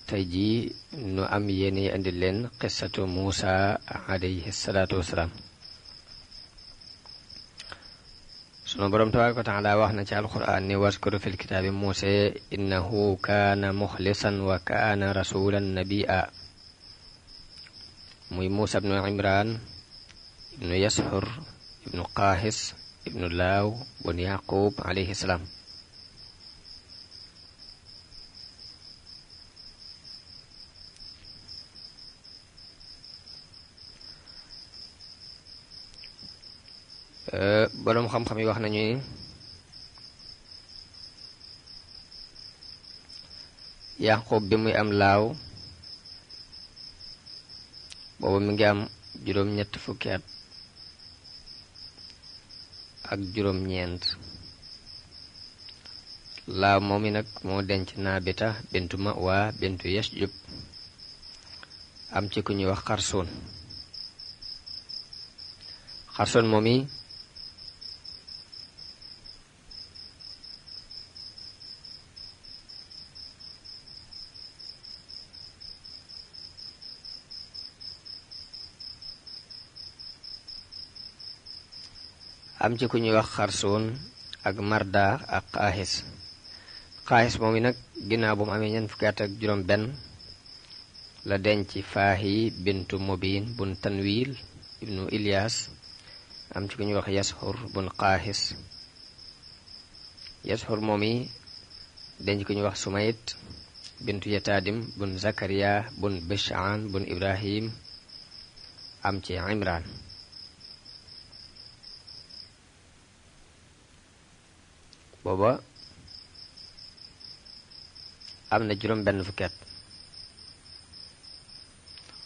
tey jii nu am yéene indi leen qissatu Muusa alayhi salaatu wasalaam. sunu boroom tabaaraka wa taala wax na ci alquraan ni waskuru fil kitaabi Muusa innahu kaana muxlisan wa kaana rasulan nabiyya. muy Muusa ibnu Imraan ibnu Yashur ibnu Qaahis ibnu Laaw bun Yaqub alayhi salaam. boroom xam-xam yi wax nañu ni Yaqub bi muy am Laaw booba mi ngi am juróom-ñett fukki at ak juróom-ñeent. Laaw moom mi nag moo denc Naabita bintu Ma'wa bintu Yashjub am ci ku ñuy wax Xarsoon moom mi am ci ku ñuy wax Xarsoon ak Marda ak Qaahis moom mi nag ginnaaw bu mu amee ñeent fukki at ak juróom benn la denc Faahi bintu Mubin bun Tanwil ibnu Ilyas am ci ku ñuy wax Yashur bun Qaahis. Yashur moom mi denc ku ñuy wax Sumayt bintu Yataadim bun Zakariya bun Bishaan bun Ibrahim am ci Imraan. booba am na juróom benn fukki at.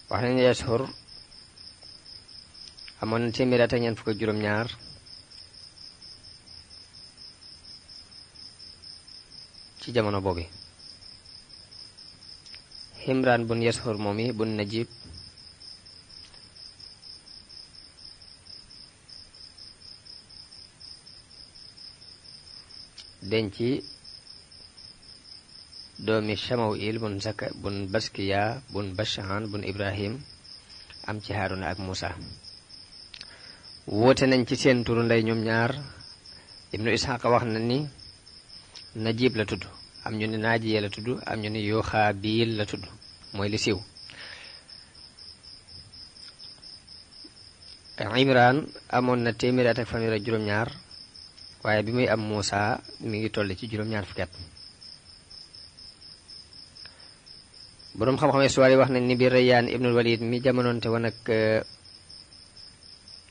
wax nañu Yashur amoon na téeméer at ak ñeent fukk ak juróom-ñaar ci jamono boobu. Imraan bun Yashur moomi bun Najib denc doomi Shamawil bun Baskiya bun Bashaan bun Ibrahim am ci Haaruna ak Muusa. woote nañ ci seen turu ndey ñoom ñaar. Ibnu Isxaaq wax na ni Najib la tudd, am ñu ni Naajiya la tudd, am ñu ni Yuxaabiil la tudd, mooy li siiw. Imraan amoon na téeméer at ak fanweer ak juróom-ñaar waaye bi muy am Muusa mi ngi toll ci juróom-ñaar fukki at. boroom xam-xam histoire yi wax nañ ni bi Rayyaan ibnul Walid mi jamonoonte woon ak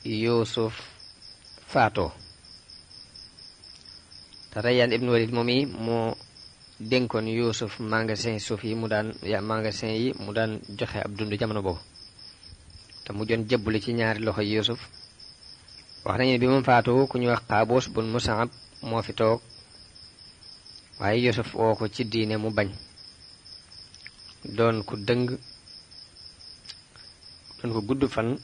Yuusuf faatoo te Rayyaan ibnul Walid moom yi moo dénkoon Yuusuf magasin yi mu daan joxe ab dund jamono boobu te mu joon jëbbuli ci ñaari loxo Yuusuf. wax nañu bi mu faatu ku ñuy wax Qaabuus bun Mus'ab moo fi toog waaye Yuusuf woo ko ci diine mu bañ, doon ku dëng, doon ko gudd fan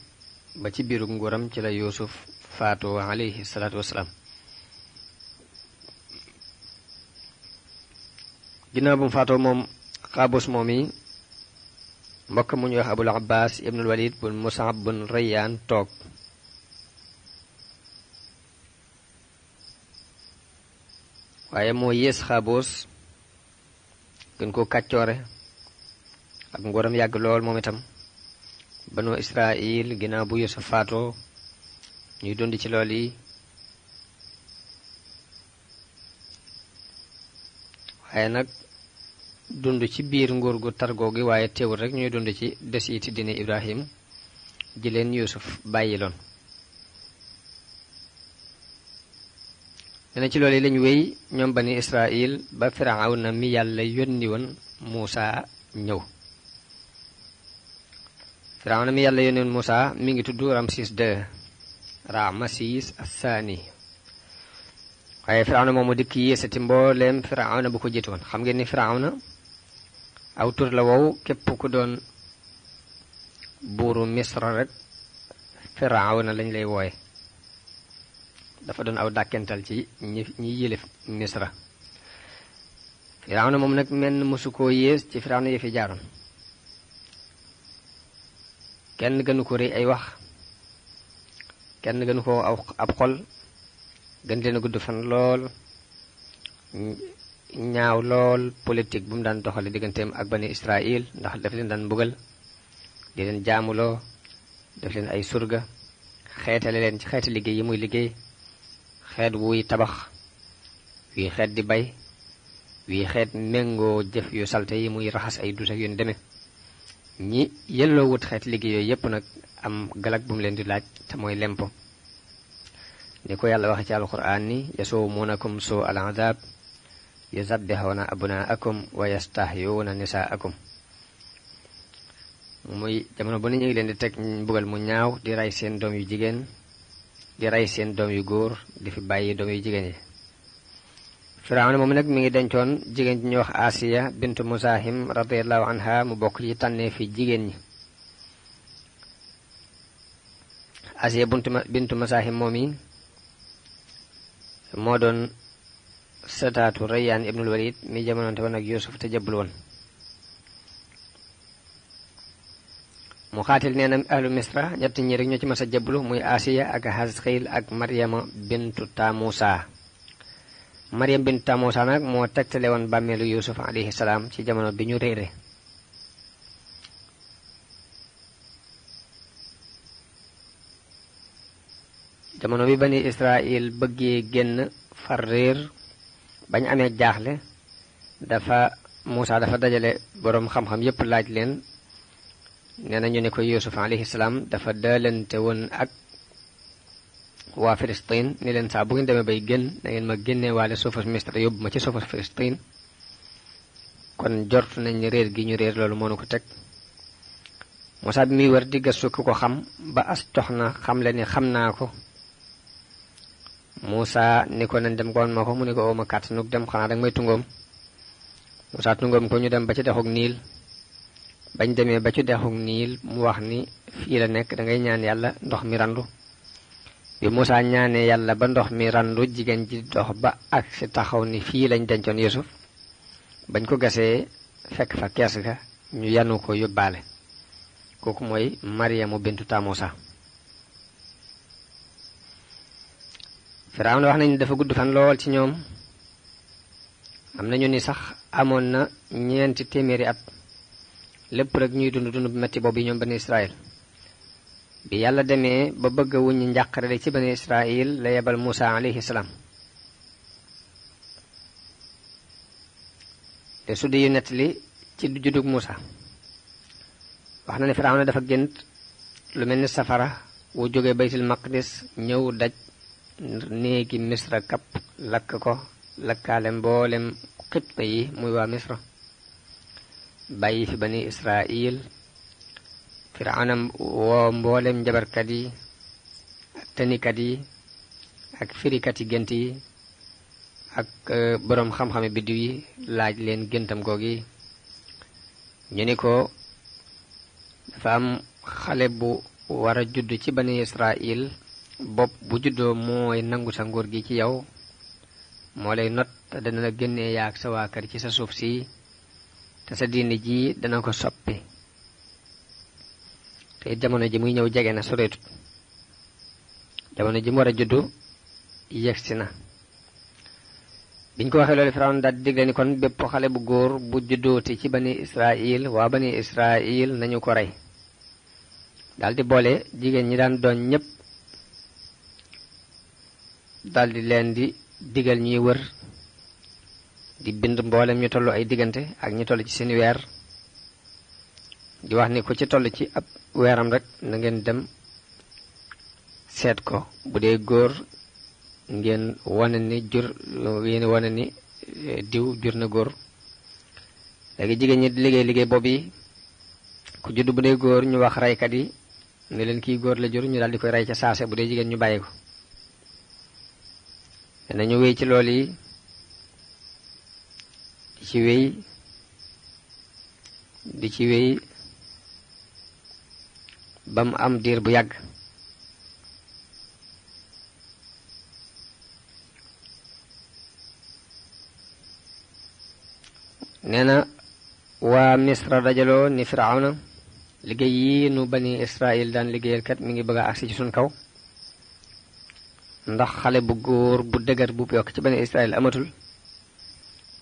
ba ci biiru nguuram ci la Yuusuf faatu alayhi salaatu wassalaam. ginnaaw bu mu faatoo moom Qaabuus moom yi mbokk mu ñuy wax Abul Abbaas ibnul Walid bun Mus'ab bun Rayyaan toog. waaye moo yées Qaabuus gën koo kàccoore ak nguuram yàgg lool moom itam. banu Israil ginnaaw bu Yuusuf faatoo ñuy dund ci lool yi waaye nag dund ci biir nguur gu targoo gi waaye teewul rek ñuy dund ci desiti dine Ibrahim ji leen Yuusuf bàyyiloon. dana ci loolu yi lañu wéy ñoom bani Israil ba Firawna mi yàlla yónni woon Muusa ñëw. Firawna mi yàlla yónni woon Muusa mi ngi tudd Ramsis II, Ramsis Athani. waaye Firawna moomu dikk yéesati mbooleem Firawna bu ko jiitu woon. xam ngeen ni Firawna aw tur la wow képp ku doon buuru Misra rek Firawna lañ lay wooye. dafa doon aw dàkkental ci ñi yilif Misra. Firawna moom nag menn mosu koo yées ci Firawna yi fi jaaroon kenn gënu ko rëy ay wax kenn gënu ko ab xol gën leen a gudd fan lool ñaaw lool politique bu mu daan doxale digganteem ak bani Israël ndax daf leen daan mbugal di leen jaamuloo def leen ay surga xeetale leen ci xeeti liggéey yi muy liggéey xeet wuy tabax wii xeet di bay wii xeet méngoo jëf yu salte yi muy raxas ay dus ak yu deme ñi yelloo wut xeeti liggéey yooyu yépp nag am galak bu mu leen di laaj te mooy lempo ni ko yàlla waxe ci alquran ni yasumuunakum suu al azab yuzabbihuna abnaakum wa yastahyuuna nisaakum muy jamono bu ne ñu ngi leen di teg mbugal mu ñaaw di rey seen doom yu jigéen di rey seen doom yu góor di fi bàyyi doom yu jigéen yi Firawna moom nag mi ngi dencoon jigéen ji ñuy wax Asiya bintu Musahim radiyallahu anha mu bokk ci tànnee fi jigéen ñi Asiya bintu Musahim moom yi moo doon sëtaatu Rayyaan ibnul Walid mi jamonoonte woon ak Yuusuf te jëbbul woon mu xaatil nee na ahlu misra ñett ñi rek ñoo ci mas a jëbblu muy Asiya ak Hasqiil ak Maryama bintu Tamusa Maryam bintu Tamusa nag moo tegtale woon bàmmeelu Yuusuf alayhi salaam ci jamono bi ñu réere jamono bi bani Israël bëggee génn far réer bañ amee jaaxle Muusa dafa dajale boroom xam-xam yépp laaj leen nee na ñu ne ko Yuusuf alayhi salaam dafa daalante woon ak waa Filistin ni leen saa bu ngeen demee bay génn da ngeen ma génnee waale suufas Misra yóbbu ma ci suufas Filistin kon jort nañ réer gi ñu réer loolu moo nu ko teg Muusa bi muy wër di gëstu ku ko xam ba as tox na xam le ni xam naa ko Muusa ni ko nañ dem goon ma ko mu ni ko ooma kàttanug dem xanaa danga may tungoom Muusa tungoom ko ñu dem ba ci dexug Niil bañ demee ba ci dexug Niil mu wax ni fii la nekk dangay ñaan yàlla ndox mi randu bi Muusa ñaanee yàlla ba ndox mi randu jigéen ji dox ba ak si taxaw ni fii lañ dencoon Yuusuf bañ ko gasee fekk fa kees ga ñu yanu ko yóbbaale kooku mooy Maryamu bintu Tamusa Firawna wax nañu dafa gudd fan lool ci ñoom am nañu ni sax amoon na 400 at lépp rek ñuy dund bu metti boobu ñoom bani Israël bi yàlla demee ba bëgg a wuññi njàqare ci bani Israël la yebal Muusa alayhi salaam te su di yu nettali ci juddug Muusa wax na ne Firawna dafa gént lu mel ni safara wu jóge baytul maqdis ñëw daj néegi Misra kapp lakk ko lakkaale mboolem xibta yi muy waa Misra bàyyi fi bani Israël Firawna woo mboolem njabarkat yi ak tënikat yi ak firikat yi gént yi ak boroom xam-xame biddiw yi laaj leen géntam googi ñu ni ko dafa am xale bu war a judd ci bani Israël bopp bu juddoo mooy nangu sa nguur gi ci yow moo lay not te dana la génnee yaag sa waa kër ci sa suuf si te sa diine ji dana ko soppi te jamono ji muy ñëw jege na soreetut jamono ji mu war a juddu yegsi na biñ ko waxee loolu Firawna daal di digle ni kon bépp xale bu góor bu juddooti ci bani Israël waa bani Israël nañu ko rey daldi boole jigéen ñi daan doon ñépp daldi leen di digal ñuy wër di bind mboolem ñu tollu ay diggante ak ñu toll ci seeni weer di wax ni ku ci toll ci ab weeram rek na ngeen dem seet ko bu dee góor ngeen wane ni diw jur na góor léegi jigéen ñi di liggéey boobu yi ku judd bu dee góor ñu wax reykat yi ne leen kii góor la jur ñu daal di koy rey ca saase bu dee jigéen ñu bàyyi ko nañu wéy ci lool yi di ci wéy ba mu am diir bu yàgg nee na waa Misra dajaloo ni Firawna liggéey yi nu bani Israil daan liggéeyal kat mi ngi bëgg a agsi ci suñ kaw ndax xale bu góor bu dëgër bu yokk ci bani Israil amatul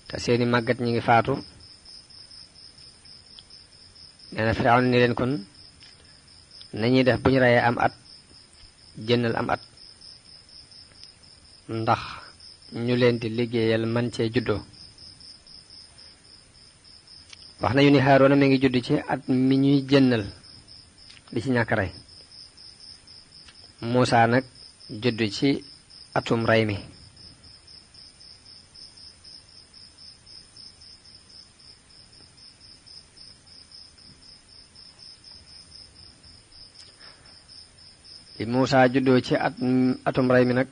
te seeni màggat ñi ngi faatu. nee na Firawna ni leen kon nañuy def bu ñu reyee am at jënnal am at ndax ñu leen di liggéeyal man cee juddoo. wax nañu ni Haaruna mi ngi judd ci at mi ñuy jënnal di ci ñàkk rey. Muusaa nag judd ci atum rey mi. bi Muusaa juddoo ci atum rey mi nag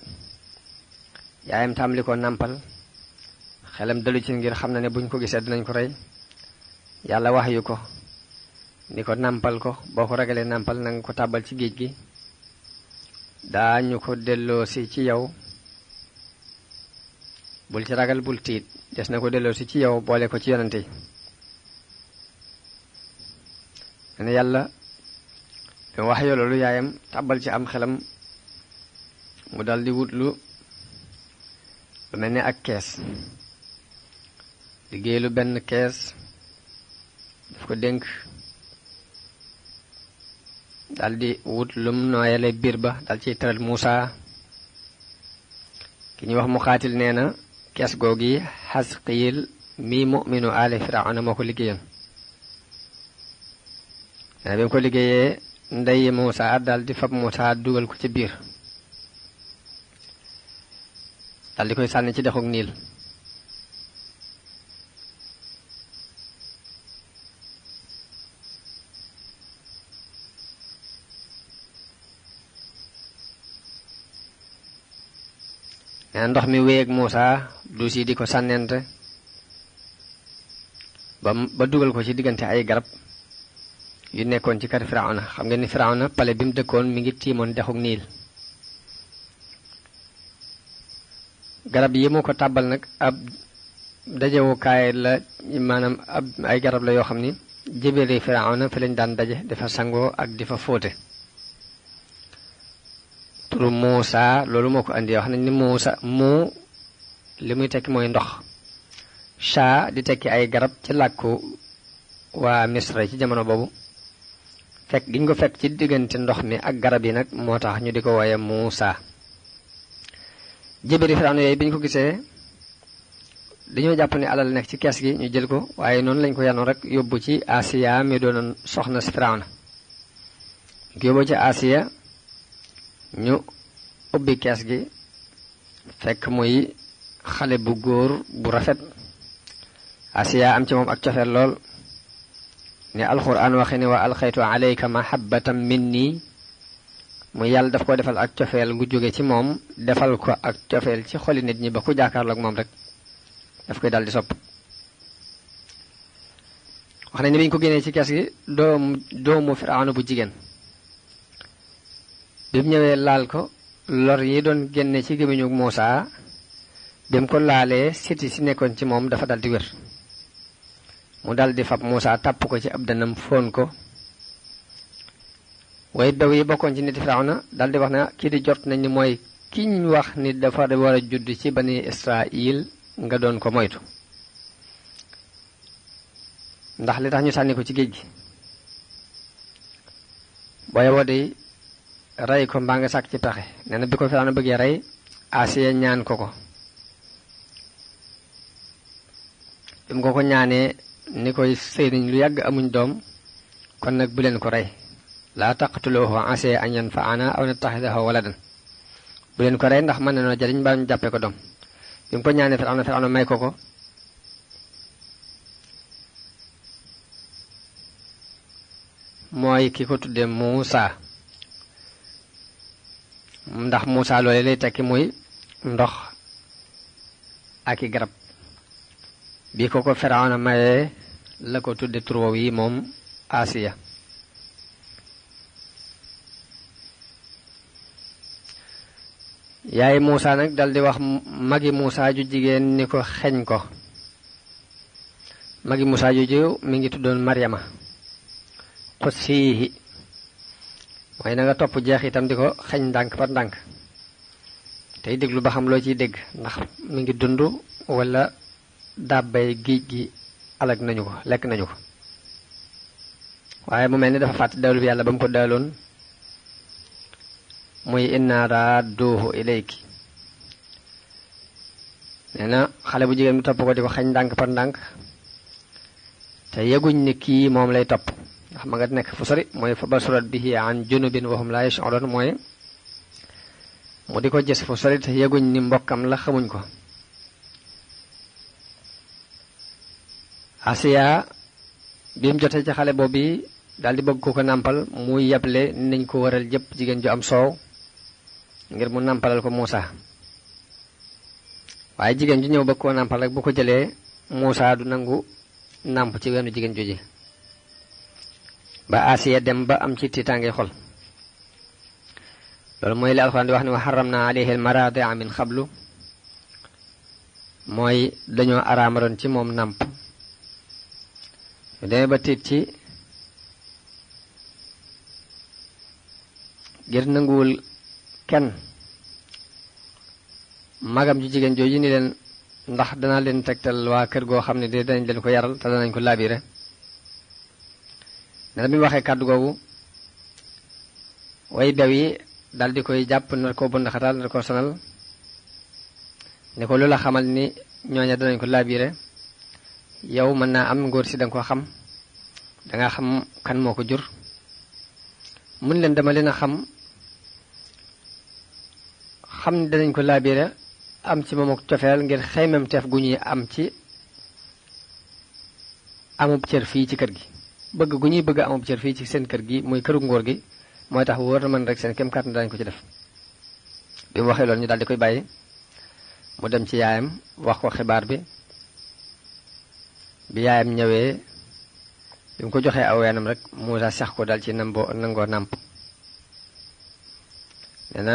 yaayam tàmbali ko nàmpal xelam dalu ci ngir xam na ne buñ ko gisee dinañ ko rey. yàlla wax yu ko ni ko nàmpal ko boo ko ragalee nàmpal nanga ko tàbbal ci géej gi daañu ko delloosi ci yow bul ci ragal bul tiit des na ko delloosi ci yow boole ko ci yonante yi. ne yàlla bi wax yoo loolu yaayam tàbbal ci am xelam mu daldi wut lu mel ne ak kees liggéey lu benn kees daf ko dénk daldi wut lum nooyale biir ba dal ciy tëral Muusaa. ki ñuy wax Muqaatil nee na kees googi Xasqiil mi mu'minu aali Firawna moo ko liggéeyoon. nee na bi mu ko liggéeyee ndey Muusaa daldi fab Muusaa dugal ko ci biir daldi koy sànni ci dexug Niil. ndox mi wéeg Muusaa du si di ko sànnente ba dugal ko ci diggante ay garab yu nekkoon ci kër Firawna. xam ngeen ni Firawna pale bi mu dëkkoon mi ngi tiimoon dexug Niil. garab yi mu ko tàbbal nag ab dajewukaay la maanaam ay garab la yoo xam ni jébéeri Firawna fi lañ daan daje dafa sangoo ak di fa fóote. turu Muusaa loolu moo ko andi wax nañ ni Muusaa mu li muy tekki mooy ndox. Shaa di tekki ay garab ci làkku waa Misra ci jamono boobu. fekk giñ ko fekk ci diggante ndox mi ak garab yi nag moo tax ñu di ko wooye Muusaa. jébéeri Firawna yooyu bi ñu ko gisee dañoo jàpp ne alal nekk ci kees gi ñu jël ko waaye noonu lañ ko yanoon rek yóbbu ci Asiya mi doonoon soxna si Firawna. ñu yóbbu ci Asiya ñu ubbi kees gi fekk muy xale bu góor bu rafet. Asiya am ci moom ak cofeel lool ni alxuraan waxe ne wa alxaytu alayka mahabbatan minni mu yàlla daf ko defal ak cofeel gu jóge ci moom defal ko ak cofeel ci xoli nit ñi ba ku jàkkaarloog moom rek daf koy daldi sopp. wax nañ ne bi ñu ko génnee ci kees gi doomu Firawna bu jigéen bi mu ñëwee laal ko lor yi doon génne ci gémmiñu Muusaa bi mu ko laalee siti si nekkoon ci moom dafa daldi wér. mu daldi fab Muusaa tàpp ko ci ab dënnam fóon ko. way bew yi bokkoon ci niti Firawna daldi wax na kii di jot nañ ni mooy kiñ wax ni dafa war a judd ci bani Israil nga doon ko moytu ndax li tax ñu sànni ko ci géej gi booye woo de rey ko mbaa nga sàkk ci pexe. nee na bi ko Firawna bëggee rey Asiya ñaan ko bi mu ko ñaanee ni koy sëy nañ lu yàgg amuñ doom kon nag bu leen ko rey laa taqtuluhu asaa an yanfa'ana aw nattaxidahu waladan bu leen ko rey ndax mën na noo jariñ mbaa ñu jàppee ko doom. bi mu ko ñaanee Firawna may ko mooy ki ko tuddee Muusaa ndax Muusaa loole lay tekki muy ndox ak i garab. bi ko Firawna mayee la ko tudde tur woowu yi moom Asiya. yaay Muusaa nag daldi wax magi Muusaa ju jigéen ni ko xeñ ko magi Musaa jooju mi ngi tuddoon Maryama xussiihi mooy na nga topp jeex itam di ko xañ ndànk par ndànk tey déglu ba xam loo ciy dégg ndax mi ngi dund wala dàbbay géej gi alag nañu ko lekk nañu ko waaye mu mel ni dafa fàtte dawlu bi yàlla ba mu ko daaloon muy inna raadduuhu ilayki nee na xale bu jigéen bi topp ko di ko xañ ndànk par ndànk te yeguñ ni kii moom lay topp ndax ma nga nekk fu sori mooy fa basurat bihi an junubin wa hum la yash'urun mooy mu di ko gis fu sori te yeguñ ni mbokkam la xamuñ ko. Asiya bi mu jotee ci xale boobu daal di bëgg ko ko nàmpal muy yable nañ ko waral jëpp jigéen ju am soow ngir mu nàmpalal ko Muusa waaye jigéen ju ñëw bëgg koo nàmpal rek bu ko jëlee Muusa du nangu nàmp ci weenu jigéen jooji ba Asiya dem ba am ci tiitaange xol loolu mooy li alxuraan di wax ne wa harramna alayhi al-maraadi'a min qablu mooy dañoo araamaloon ci moom nàmp ñu demee ba tiit ci ngir nanguwul kenn magam ju jigéen jooju ni leen ndax danaa leen tegtal waa kër goo xam ne de danañ leen ko yaral te danañ ko laabire ne bi mu waxee kàddu googu way bew yi dal di koy jàpp nar ko bund xataal nar ko sonal ne ko lu la xamal ni ñooña danañ ko laabire yow mën naa am ngóor si danga ko xam danga xam kan moo ko jur mun leen dama leen a xam ni danañ ko laabire am ci moom ak cofeel ngir xeymam teef gu ñuy am ci amub cër fii ci kër gi bëgg gu ñuy bëgg amub cër fii ci seen kër gi muy këru ngóor gi mooy tax wóor na mën rek seen kem kàttan dañ ko ci def bi mu waxee loolu ñu daal di koy bàyyi mu dem ci yaayam wax ko xibaar bi yaayam ñëwee bi mu ko joxee aw weenam rek Muusa sax ko dal ci nangoo nàmp nee na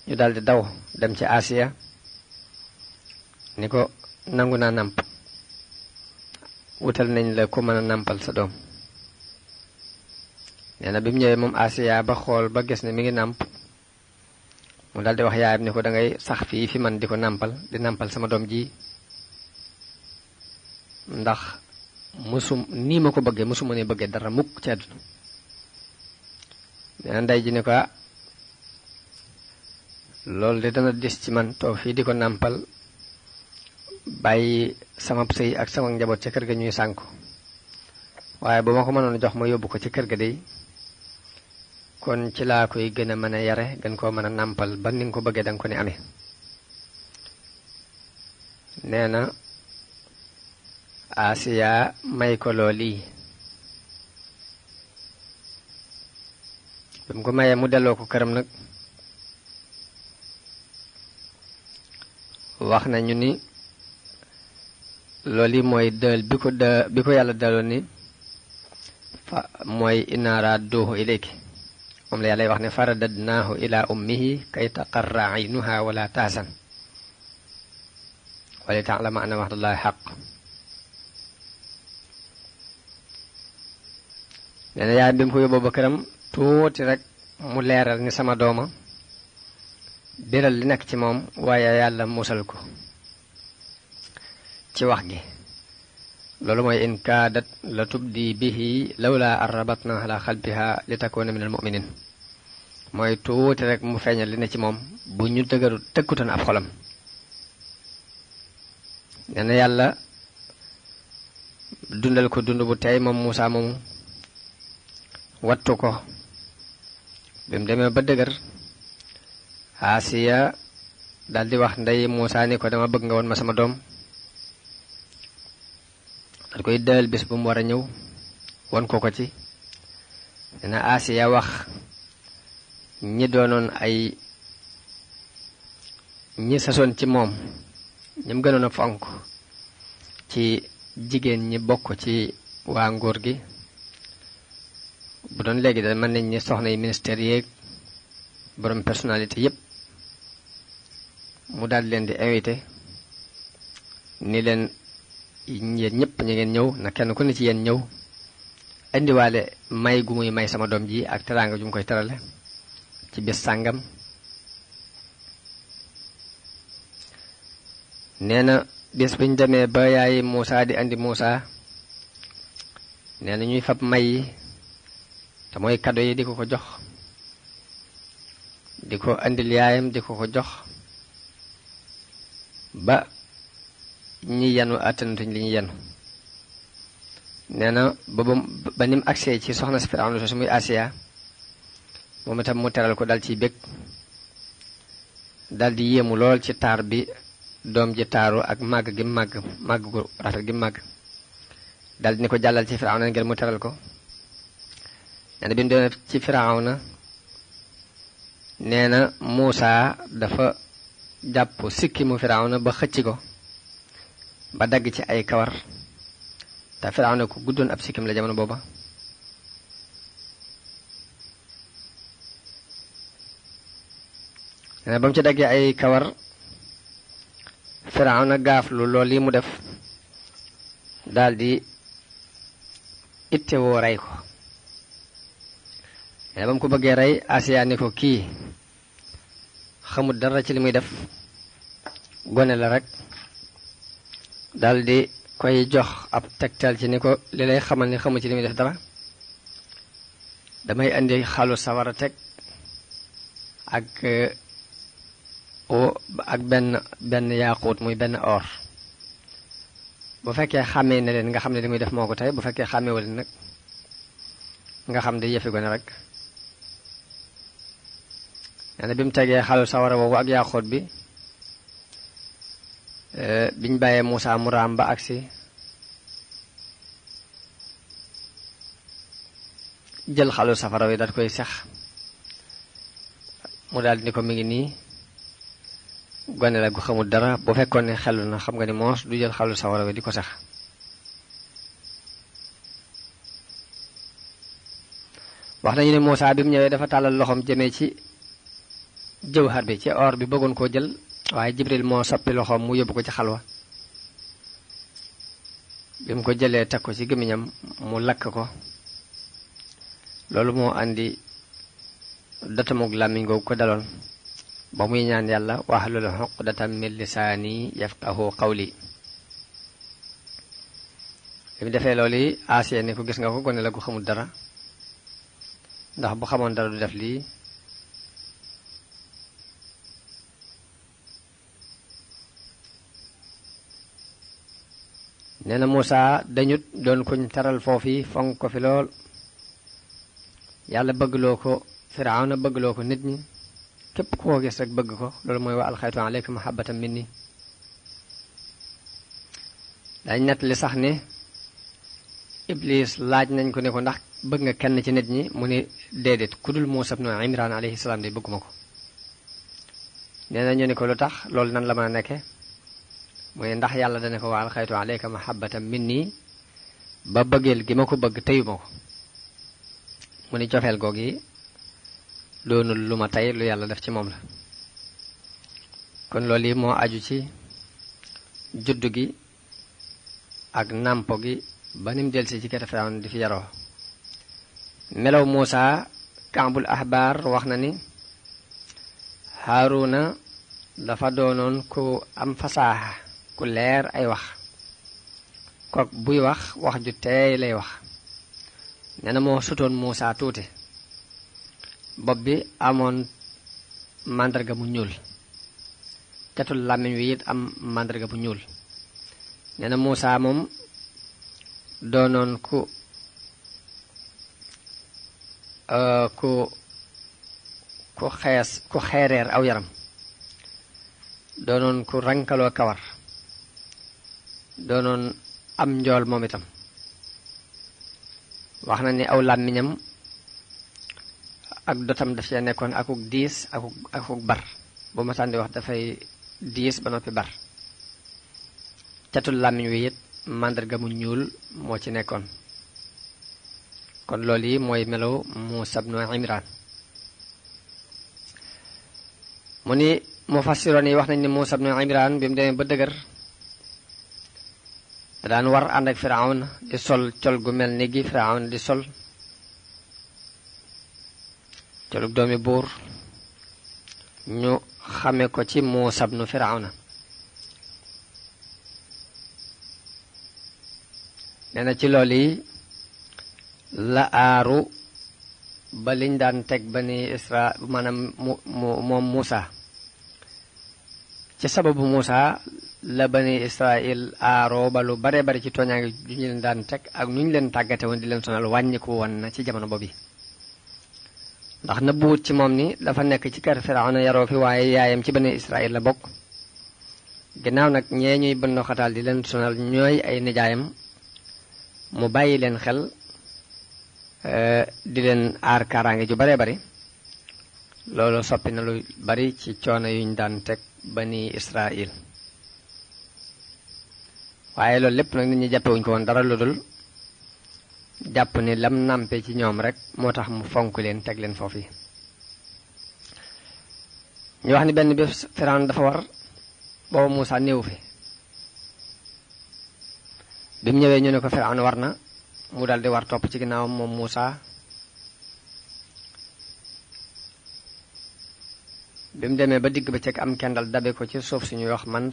ñu daal di daw dem ci Asiya ni ko nangu naa nàmp wutal nañ la ko mën a nàmpal sa doom nee na bi mu ñëwee moom Asiya ba xool ba gis ne mi ngi nàmp mu daal di wax yaayam ni ko da ngay sax fii fi man di ko nàmpal di nàmpal sama doom ji ndax nii ma ko bëggee musuma ne bëggee dara mukk ci àdduna nee na ndey ji ni ko loolu de dana dis ci man toog fii di ko nàmpal bàyyi sama sëy ak sama njaboot ca kër ga ñuy sànku waaye bu ma ko mënoon jox ma yóbbu ko ci kër ga dey kon ci laa koy gën a mën a yare gën koo mën a nàmpal ba ni nga ko bëggee danga ko ne amee nee na Asiya may ko loolii bi mu ko mayee mu delloo ko këram nag wax nañu ni loolu mooy dël bi ko yàlla daloon ni fa mooy inna raadduuhu ilayki moom la yàlla wax ne faradadnaahu ila ummihi kay taqarra aynuha wala taasan wali ta'lama anna wa'dallahi haqq nee na yaay bi mu ko yóbboo ba këram tuuti rek mu leeral ni sama dooma biral li nekk ci moom waaye yàlla musal ko ci wax gi loolu mooy in kaadat la tubdi bihi lawla an rabatna ala xalbiha li takuna min al muminin mooy tuuti rek mu feeñal li ne ci moom bu ñu dëgëru tëkkutoon ab xolam nee na yàlla dundal ko dund bu tey moom Muusa moomu wattu ko bi mu demee ba dëgër Asiya daal di wax ndey Muusa ni ko dama bëgg nga woon ma sama doom daal koy dël bés bu mu war a ñëw won ko ci nee na Asiya wax ñi doonoon ñi sasoon ci moom ñim gënoon a fonk ci jigéen ñi bokk ci waa nguur gi bu doon léegi da mën nañ ni soxna yi ministère yeeg borom personnalité yépp mu daal leen di invité ni leen yéen ñëpp ñu ngeen ñëw na kenn ku ne ci yéen ñëw indiwaale may gu muy may sama doom ji ak teraanga ju mu koy terale ci bés sàngam. nee na bés bu ñu demee ba yaay Muusa di andi Muusa nee na ñuy fab may yi te mooy kado yi di ko ko jox di ko andil yaayam di ko ko jox ba ñi yenu attanatuñ li ñu yenu. nee na ba nim agsee ci soxna si Firawna soosu muy Asiya moom itam mu teral ko dal ciy bég dal di yéemu lool ci taar bi doom ji taaru ak màgg gi màgg gu rafet gi màgg dal di ni ko jàllal ci Firawna ngir mu teral ko. nee na bi mu demee ci Firawna nee na Muusa dafa jàpp sikki mu Firawna ba xëcc ko ba dagg ci ay kawar te Firawna ku guddoon ab sikkim la jamono booba. nee na ba mu ci daggee ay kawar Firawna gaaflu lool yi mu def daldi ittewoo rey ko. nee na ba mu ko bëggee rey Asiya ni ko kii xamul dara ci li muy def gone la rek daldi koy jox ab tegtal ci ni ko li lay xamal ni xamul ci li muy def dara damay indi xalu sawara teg ak benn yaaquut muy benn or bu fekkee xàmmee ne leen nga xam ne li muy def moo ko tey bu fekkee xàmmeewu leen nag nga xam di yëfi gone rek. nee na bi mu tegee xalu sawara boobu ak yaaquut bi biñ bàyyee Muusa mu raam ba agsi jël xalu safara wi daal koy sex mu daal ni ko mi ngi nii gone la gu xamul dara bu fekkoon ne xelu na xam nga ni moos du jël xalu safara wi di ko sex. wax nañu ne Muusa bi mu ñëwee dafa tàllal loxoom jëmee ci jawhar bi ci or bi bëggoon koo jël waaye Jibril moo soppi loxoom mu yóbbu ko ci xalwa bi mu ko jëlee teg ko ci gémmiñam mu lakk ko. loolu moo andi datamug làmmiñ googu ko daloon ba muy ñaan yàlla wahlul uqdatan min lisaani yafqahu qawli. bi mu defee loolu yi Asiya ni ko gis nga ko gone la gu xamul dara ndax bu xamoon dara du def lii. nee na Muusa dañut doon kuñ taral foofi fonk ko fi lool yàlla bëggloo ko Firawna bëggloo ko nit ñi képp ku ko gis rek bëgg ko loolu mooy wa alxaytu alayka mahabbatan minni. dañ nettali sax ne Iblis laaj nañ ko ne ko ndax bëgg nga kenn ci nit ñi mu ni déedéet ku dul Muusa ibnu Imraan alayhi salaam de bëgguma ko. nee na ñu ne ko lu tax loolu nan la mën a nekke mooy ndax yàlla dana ko wa alxaytu alayka mahabbatan minni ba bëggeel gi ma ko bëgg teyuma ko mu ni cofeel goog yi doonul lu ma tey lu yàlla def ci moom la. kon loolu yi moo aju ci juddu gi ak nàmpo gi ba nim delsi ci kete Firawna di fi yaroo. melaw Muusa Kaabul Ahbaar wax na ni Haaruna dafa doonoon ku am fasaaxa ku leer ay wax kook buy wax wax ju teey lay wax. nee na moo sutoon Muusa tuuti bopp bi amoon màndarga mu ñuul catul làmmiñ wi it am màndarga bu ñuul. nee na Muusa moom doonoon ku xeereer aw yaram doonoon ku rankaloo kawar doonoon am njool moom itam. wax na ni aw làmmiñam ak dotam daf cee nekkoon akuk diis akuk bar bu ma sànni wax dafay diis ba noppi bar. catul làmmiñ wi it màndarga mu ñuul moo ci nekkoon. kon loolu yi mooy melaw Muusa ibnu Imraan. mu ni mufassiroon yi wax nañ ni Muusa ibnu Imraan bi mu demee ba dëgër da daan war ànd ak Firawna di sol col gu mel ni gi Firawna di sol colug doomi buur ñu xame ko ci Muusaa ibnu Firawna. nee na ci loolu yi la aaru ba liñ daan teg bani Israa maanaam moom Muusaa ci sababu Muusaa la bani Israil aaroo ba lu bare bari ci tooñaange ju ñu leen daan teg ak nu ñu leen tàggate woon di leen sonal wàññiku woon na ci jamono boobu ndax nëbbuwut ci moom ni dafa nekk ci kër Firawna yaroo fi waaye yaayam ci bani Israil la bokk. ginnaaw nag ñee ñuy bënn xataal di leen sonal ñooy ay nijaayam mu bàyyi leen xel di leen aar kaaraange ju bare bari loolu soppi na lu bari ci coono yuñ daan teg bani Israil. waaye loolu lépp nag nit ñi jàppewuñ ko woon dara lu dul jàpp ni lam nàmpe ci ñoom rek moo tax mu fonk leen teg leen foofu yi. ñu wax ni benn bi Firawna dafa war booba Muusaa néew fi bi mu ñëwee ñu ne ko Firawna war na mu daldi war topp ci ginnaawam moom Muusaa. bi mu demee ba digg bëccëg am kendal dabe ko ci suuf suñuy wax man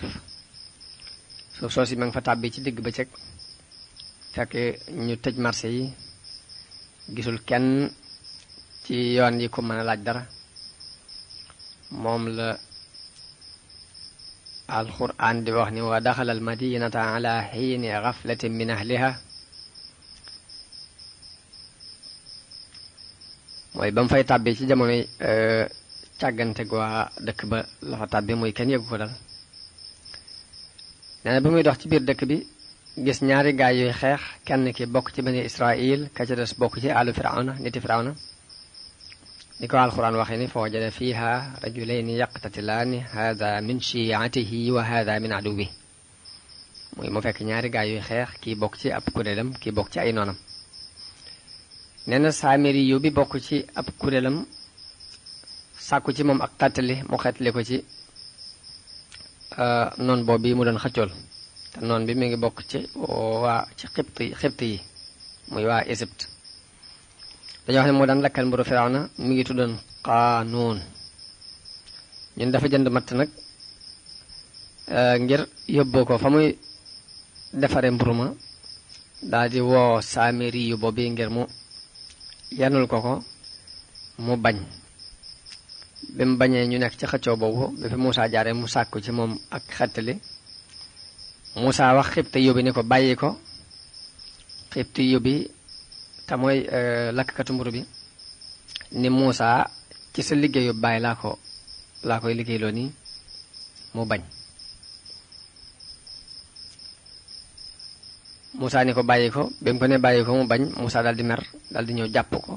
suuf soo si ma nga fa tàbbi ci digg bëccëg fekk ñu tëj marché yi gisul kenn ci yoon yi ko mën a laaj dara moom la alquran di wax ni wa daxala almadinata ala xiini gaflatin min ahliha mooy ba mu fay tàbbi ci jamonoy càggante gu waa dëkk ba la fa tàbbi muy kenn yëgu ko dal. nee na ba muy dox ci biir dëkk bi gis ñaari gaay yuy xeex kenn ki bokk ci bani Israil ka ca des bokk ci àllu Firawna niti Firawna ni ko alquran waxee ni fa wajada fiha rajulayni yaqtatilaani hada min shi'atihi wa hada min aduwi muy mu fekk ñaari gaay yuy xeex kii bokk ci ab kuréelam kii bokk ci ay noonam. nee na Saamiri yu bi bokk ci ab kuréelam sàkku ci moom ak tàttali mu xeetli ko ci noon boobu bi mu doon xëccool te noon bi mi ngi bokk ci waa ci xibt yi muy waa Égypte. dañoo wax ne moo daan lakkal mburu Firawna mi ngi tuddoon Qaanuun. ñun dafa jënd matt nag ngir yóbboo ko fa muy defare mburu ma daal di woo Saamiri yu boobu ngir mu yanul ko mu bañ. bi mu bañee ñu nekk ci xëccoo boobu bi fi Muusaa jaaree mu sàkku ci moom ak xettali Muusaa wax xibti yóbbi ni ko bàyyi ko. xibti yóbbi te mooy lakkatu mburu bi ni Muusaa ci sa liggéeyu bàyyi laa koy liggéeyloo nii mu bañ. Muusaa ni ko bàyyi ko bi mu ko ne bàyyi ko mu bañ Muusaa daal di mer daal di ñëw jàpp ko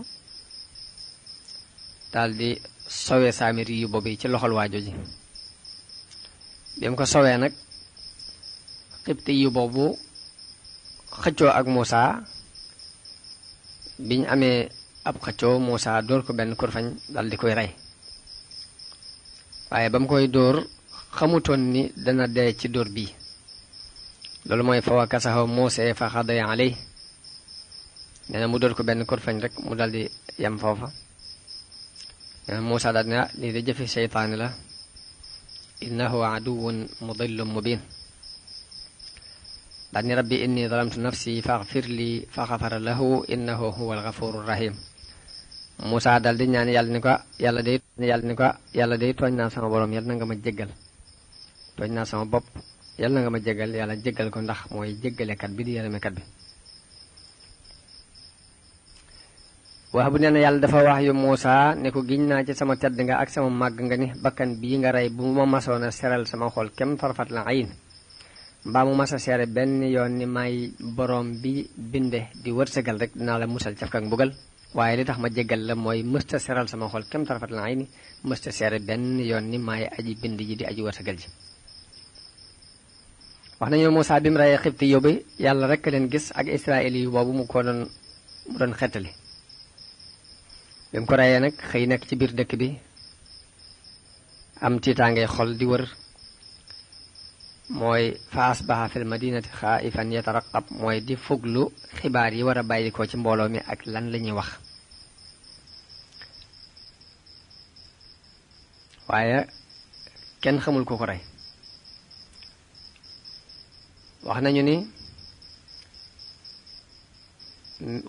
daal di sowee Saamiri yu boobu ci loxol waajo ji. bi mu ko sowee nag xibti yu boobu xëccoo ak Muusaa biñ amee ab xëccoo Muusaa dóor ko benn kurfañ dal di koy rey waaye ba mu koy dóor xamutoon ni dana dee ci dóor bii. loolu mooy fa wakasahu Muusaa fa xadaya aley. nee na mu dóor ko benn kurfañ rek mu dal di yem foofa. Muusaa daal ne lii de jëfi seytaane la innahu aduwwun mudillun mubin. daal ni rabbi inni zalamtu nafsi faghfir li fa ghafara lahu innahu huwal ghafurur rahim. Muusaa daal di ñaan yàlla ni ko yàlla day tooñ naa sama borom yàlla na nga ma jéggal tooñ naa sama bopp yàlla na nga ma jéggal yàlla jéggal ko ndax mooy jéggalekat bi di yërëmekat bi. wax bu nee na yàlla dafa wax yu Muusaa ne ko giñ naa ci sama tedd nga ak sama màgg nga ni bakkan bii nga rey bu ma masoon a seral sama xol kem farfat la ayin mbaa mu masa seere benn yoon ni may borom bi binde di wërsëgal rek dinaa la musal caf kak mbugal waaye li tax ma jéggal la mooy mësta seral sama xol kem farfat la ayin mësta seere benn yoon ni may aji bind ji di aji wërsëgal ji. wax nañu Muusaa bi mu reyee xibti yóbbu yàlla rek leen gis ak Israël yi boobu mu doon xettali. bi mu ko reyee nag xëy nekk ci biir dëkk bi am tiitaange xol di wër mooy fa asbaha fil madinati xaa'ifan yataraqab mooy di fuglu xibaar yi war a bàyyi ko ci mbooloo mi ak lan la ñuy wax. waaye kenn xamul ku ko rey. wax nañu ni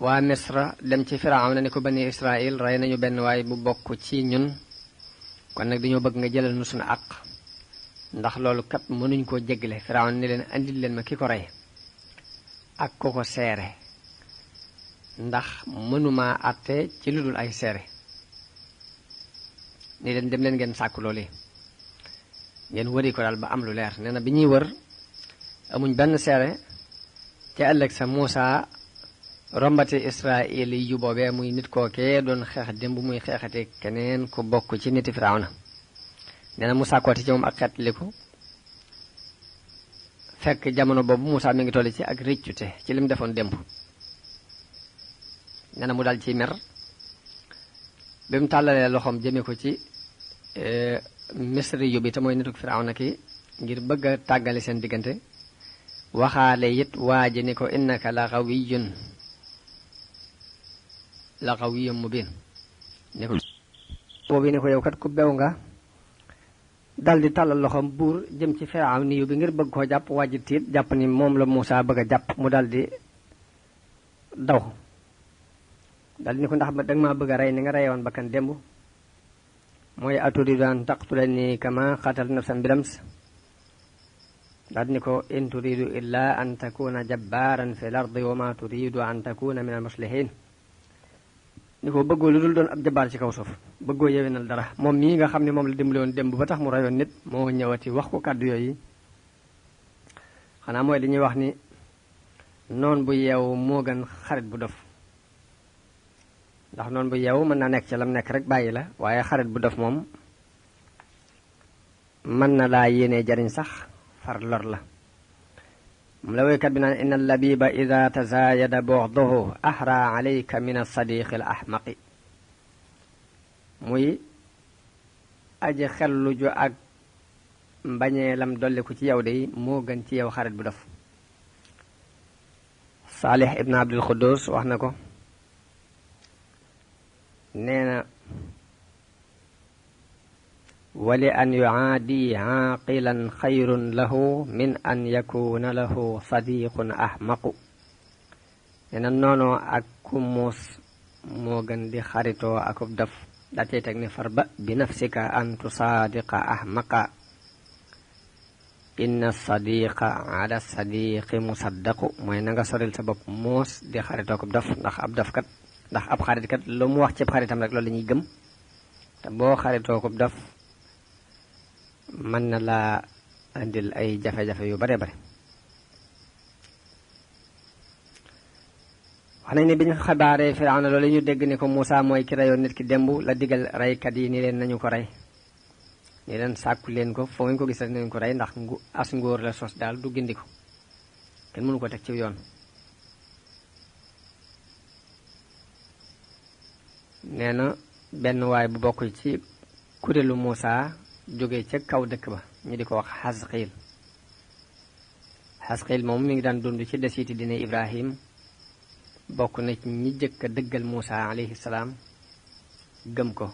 waa Misra dem ci Firawna ne ko bani Israil rey nañu benn waay bu bokk ci ñun kon nag dañoo bëgg nga jëlal nu suñu àq ndax loolu kat mënuñ koo jéggale. Firawna ni leen andil leen ma ki ko rey ak ko ko seere ndax mënuma àtte ci lu dul ay seere. ni leen dem leen ngeen sàkku loolu ngeen wëri ko daal ba am lu leer. nee na bi ñuy wër amuñ benn seere ca ëllëg sa Muusa rombati Israel yu boobee muy nit kookee doon xeex démb muy xeexate keneen ku bokk ci niti Firawna. nee na mu sàkkooti ci moom ak xeetliku fekk jamono boobu Muusa mi ngi toll ci ak rëccute ci lim defoon démb. nee na mu dal ci mer bi mu tàllalee loxoom jëme ko ci Misri yu bi te mooy nituk Firawna ki ngir bëgg a tàggale seen diggante waxaale it waa ji ni ko innaka la qawiyyun mubin ni ko boobu ni ko yow kat ku bew nga. dal di tàllal loxoom buur jëm ci Firawna yu bi ngir bëgg koo jàpp waa ji tiit jàpp ni moom la Muusa bëgg a jàpp mu dal di daw. dal ni ko ndax danga maa bëgg a rey ni nga reyoon bakkan démb mooy aturidu an taqtulani kama qatalta nafsan bilams. dal ni ko in turidu illa an takuna jabbaran fi l-ardi wa ma turidu an takuna min al-muslihin. ni ko bëggoo lu dul doon ab jabaar ci kaw suuf bëggoo yewenal dara. moom mii nga xam ne moom la dimbali woon démb ba tax mu reyoon nit moo ñëwati wax ko kàddu yooyu. xanaa mooy li ñuy wax ni noon bu yeewu moo gën xarit bu dof. ndax noonu bu yeewu mën naa nekk ci lam nekk rek bàyyi la waaye xarit bu dof moom mën na laa yéenee jariñ sax far lor la. moom la woykat bi naan inna labiba ida tazaayada bughduhu ahra alayka min as-sadiqi al-ahmaqi. muy aji xellu ju ak mbañeelam dolliku ci yow de moo gën ci yow xarit bu dof. Saalih ibn Abdul Quddus wax na ko nee na wali an yuaadi aaqilan xayrun lahu min an yakuna lahu sadiqun ahmaqu. nee na noonoo ak ku muus moo gën di xaritoo akub daf daa cay teg ni farba bi nafsika an tusaadiqa ahmaqa inna sadiqa ala sadiqi musaddaqu. mooy na nga soril sa bopp muus di xaritoo akub daf ndax ab xarit kat lu mu wax ci xaritam rek loolu la ñuy gëm te boo xaritoo ko daf mën na laa indil ay jafe-jafe yu bare bare. wax nañ ne bi ñu xabaaree Firawna loolu ñu dégg ni ko Muusa mooy ki reyoon nit ki démb la digal reykat yi ni leen nañu ko rey ni leen sàkku leen ko foo ngeen ko gis rek nañu ko rey ndax as ngóor la sos daal du gindi ko kenn mënu ko teg ci yoon. nee na benn waay bu bokk ci kuréelu Muusa jóge ca kaw dëkk ba ñu di ko wax Xasqiil moom mi ngi daan dund ci desiiti dina Ibrahim bokk na ci ñi jëkk a dëggal Muusa alayhi salaam gëm ko.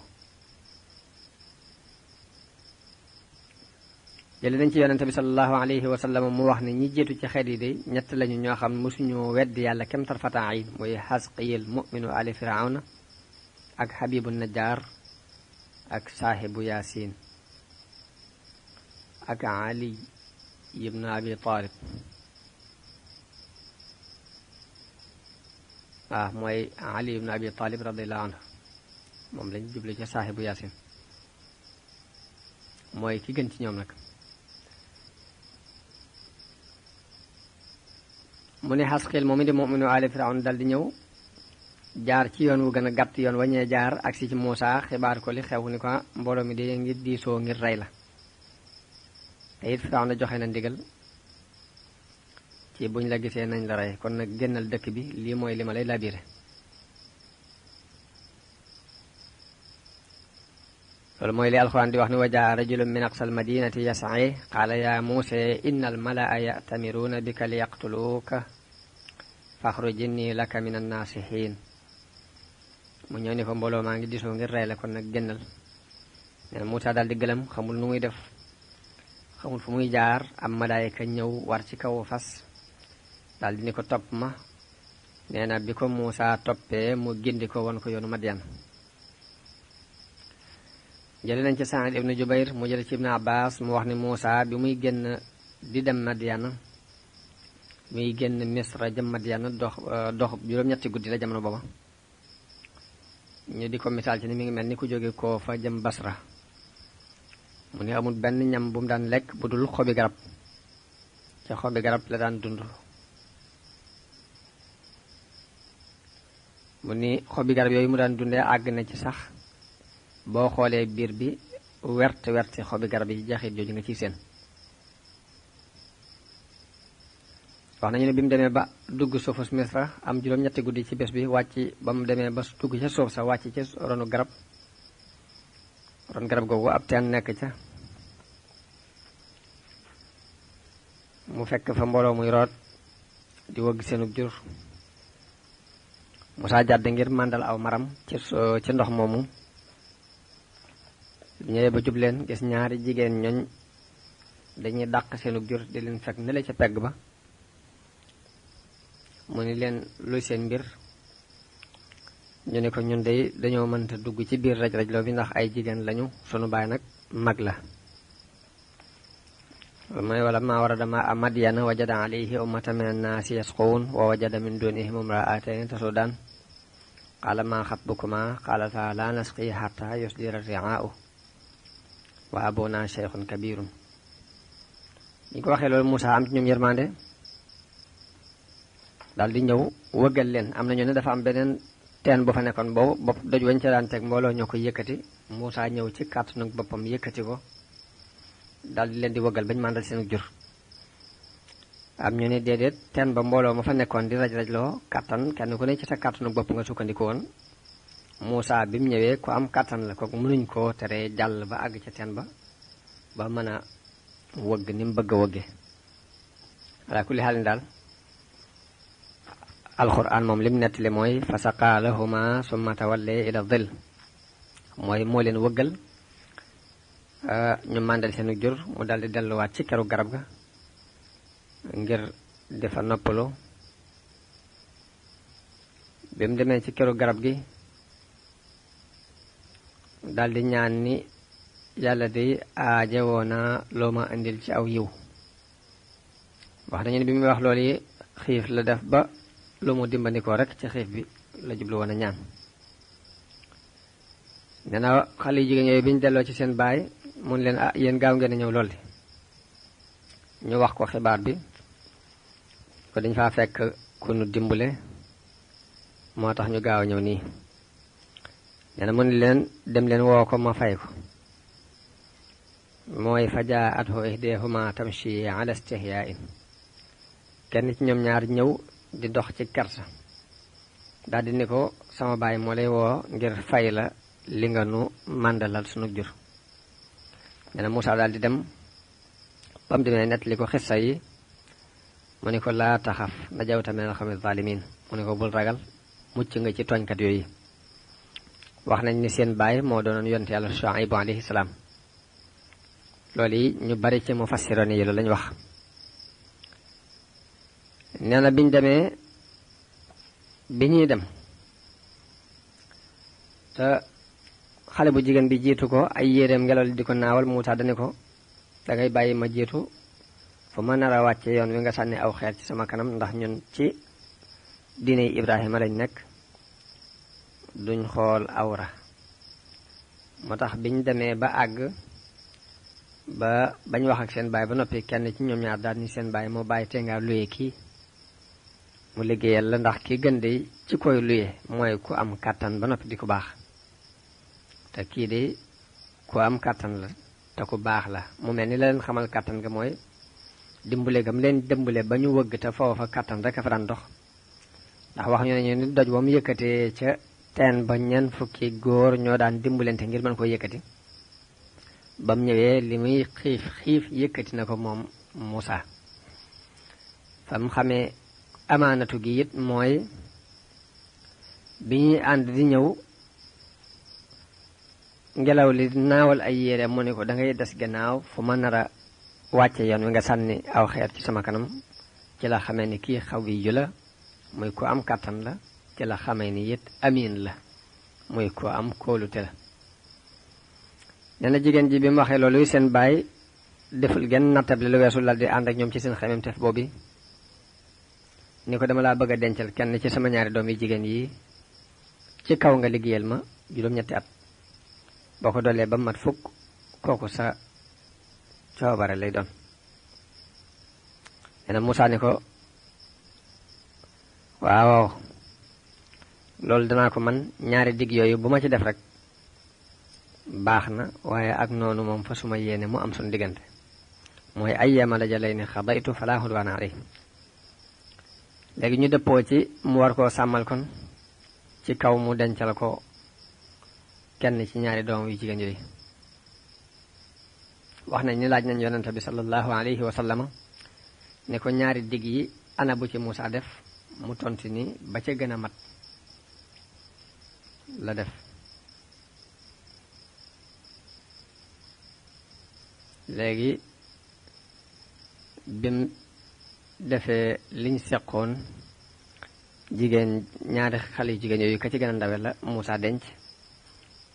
jële nañ ci yonente bi sallallahu alayhi wa sallam mu wax ne ñi jiitu ci xeet yi de ñett lañu ñoo xam mosuñu wedd yàlla kem tarfata ayn muy Xasqiil mu'minu ali Firawna ak Habibu Najjar ak saahibu Yaasin ak Ali ibn Abi Talib. mooy Ali ibn Abi Talib radiyallahu anhu moom lañ jublu ci saahibu Yaasin mooy ki gën ci ñoom nag. mu ne Xasqiil moom di mu'minu ali Firawna dal di ñëw jaar ci yoon wu gën a gàtt yoon waññee jaar agsi ci Muusa xibaar ko li xew ni ko mbooloo mi de ngir diisoo ngir rey la te it Firawna joxe na ndigal ci buñ la gisee nañ la rey kon nag génnal dëkk bi lii mooy li ma lay labiré. loolu mooy li alxuraan di wax ni wa jaa rajulun min aqsal madinati yas'i qaala ya Muusa inna al malaa ya'tamiruuna bika liyaqtuluuka faxruj inni laka min annaasihiin mu ñëw ni ko mbooloo maa ngi disoo ngir rey la kon nag génnal nee na Muusa daal di gëlëm xamul nu muy def xamul fu muy jaar am malaayika ñëw war ci kaw fas daal di ni ko topp ma nee na bi ko Muusa toppee mu gindi ko won ko yoonu Madyan jële nañ ci Saïd ibnu Jubayr mu jële ci ibnu Abbas mu wax ni Muusa bi muy génn di dem Madyan muy génn Misra jëm Madyan dox juróom-ñetti guddi la jamono booba ñu di ko misaal ci ni mi ngi mel ni ku jóge koo fa jëm Basra mu ni amul benn ñam bu mu daan lekk bu dul xobi garab ca xobi garab la daan dund mu ni xobi garab yooyu mu daan dundee àgg na ci sax boo xoolee biir bi wert xobi garab yi jaxit jooju nga ciy seen wax nañu ne bi mu demee ba dugg suufus Misra am juróom-ñetti guddi ci bés bi wàcc ba mu demee ba dugg ca suuf sa wàcc ca ron garab googu ab teen nekk ca mu fekk fa mbooloo muy root di wëgg seenub jur Musaa jàdd ngir màndal aw maram ci ndox moomu ñëwee ba jub leen gis ñaari jigéen ñooñ dañuy dàq seenub jur di leen fekk ne la ca pegg ba mu ni leen luy seen mbir ñu ne ko ñun de dañoo mënta dugg ci biir raj-rajloo bi ndax ay jigéen lañu sunu baay nag mag la mooy wala ma warada ma Madyana wajada alayhi ummatan min annaasi yasquun wa wajada min dunihim imra'atayn tasudan qaala ma xatbukuma qaalataa laa nasqi hatta yusdira ri'aa'u wa abuna shaykhun kabirun ñi ko waxee loolu Musaa am ci ñoom yërmande daal di ñëw wëggal leen am na ñu ne dafa am beneen teen bu fa nekkoon boobu bopp doj wañ ca daan teg mbooloo ñoo ko yëkkati Musaa ñëw ci kàttanu boppam yëkkati ko daal di leen di wëggal bañ màndal seen jur am ñu ne déedéet teen ba mbooloo ma fa nekkoon di raj-rajloo kàttan kenn ku ne ci sa kàttanu bopp nga sukkandiku woon Musaa bi mu ñëwee ku am kàttan la kooku mënuñ koo tere jàll ba àgg ca teen ba mën a wëgg ni mu bëgg a wëgge ala kulli xaalin daal alxuraan moom lim nettali mooy fa saqaa lahuma summa tawalla ila dhil mooy moo leen wëggal ñu màndal seenu jur mu daldi delluwaat ci keru garab ga ngir defa noppalu bi mu demee ci keru garab gi daldi ñaan ni yàlla day aajowoo naa loo ma indil ci aw yiw wax nañu ne bi muy wax loolu yi xiif la def ba lu mu dimbandikoo rek ci xiif bi la jublu woon a ñaan nee na xale yu jigéen yooyu bi ñu delloo ci seen baay mun leen yéen gaaw ngeen a ñëw lool ñu wax ko xibaar bi ko dañ faa fekk ku nu dimbale moo tax ñu gaaw a ñëw nii nee na mun leen dem leen woo ko ma fay ko mooy fa jaa'athu ihdaahuma tamshi ala istihyaa'in kenn ci ñoom ñaar ñëw di dox ci kersa daldi ni ko sama baay moo lay woo ngir fay la li nga nu màndalal sunu jur nee na Musaa daldi dem ba mu demee nett li ko xissa yi mu ni ko laa taxaf najawta minal qawmi zaalimiin mu ni ko bul ragal mucc nga ci tooñkat yooyu wax nañ ni seen baay moo doonoon yonent yàlla Shuayb alayhi salaam loolu yi ñu bari ci mufassiroon yi loolu lañ wax nee na biñ demee bi ñuy dem te xale bu jigéen bi jiitu ko ay yéreem ngelaw li di ko naawal Muusaa dani ko dangay bàyyi ma jiitu fu ma nar a wàcce yoon wi nga sànni aw xeer ci sama kanam ndax ñun ci diine Ibrahima lañ nekk duñ xool awra moo tax biñ demee ba àgg bañ wax ak seen baay ba noppi kenn ci ñoom ñaar daal ni seen baay moo bàyyi te ngaa luye kii mu liggéeyal la ndax ki gën de ci koy luye mooy ku am kàttan ba noppi di ku baax te kii de ku am kàttan la te ku baax la mu mel ni la leen xamal kàttan ga mooy dimbale gam leen dimbale ba ñu wëgg te foofa kàttan rek a fa daan dox ndax wax ñu ne ñu ni doj ba mu yëkkatee ca teen ba ñeent fukki góor ñoo daan dimbalante ngir mën koo yëkkati bam ñëwee li muy xiif xiif yëkkati na ko moom Muusa fam xamee amaanatu gi it mooy bi ñuy ànd di ñëw ngelaw li naawal ay yére mu ne ko da ngay des gannaaw fu ma nar a wàcce yoon wi nga sànni aw xeer ci sama kanam ci la xamee ni kii xawi yu la muy ko am kàttan la ci la xamee ni it amiin la muy ko am kóolute la nee na jigéen ji bi mu waxee loolu seen baay deful genn nattable lu weesu lal di ànd ak ñoom ci seen xememteef boobu ni ko dama laa bëgg a dencal kenn ci sama ñaari doom yi jigéen yi ci kaw nga liggéeyal ma juróom-ñetti at boo ko doolee ba mat fukk kooku sa coobare lay doon nee na Muusaa ni ko waaw loolu danaa ko man ñaari digg yooyu bu ma ci def rek baax na waaye ak noonu moom fa suma yéene mu am suñu diggante mooy ayyama lajalayni xadaytu falaa udwaana alayhi léegi ñu dëppoo ci mu war koo sàmmal kon ci kaw mu dencal ko kenn ci ñaari doom yu jigéen yooyu wax nañ ni laaj nañ yonente bi sallallahu alayhi wa sallama ne ko ñaari digg yi ana bu ci Muusaa def mu tontu ni ba ca gën a mat la def léegi bim defee liñ seqoon jigéen ñaari xale yu jigéen yooyu ka ci gën a ndawe la Muusaa denc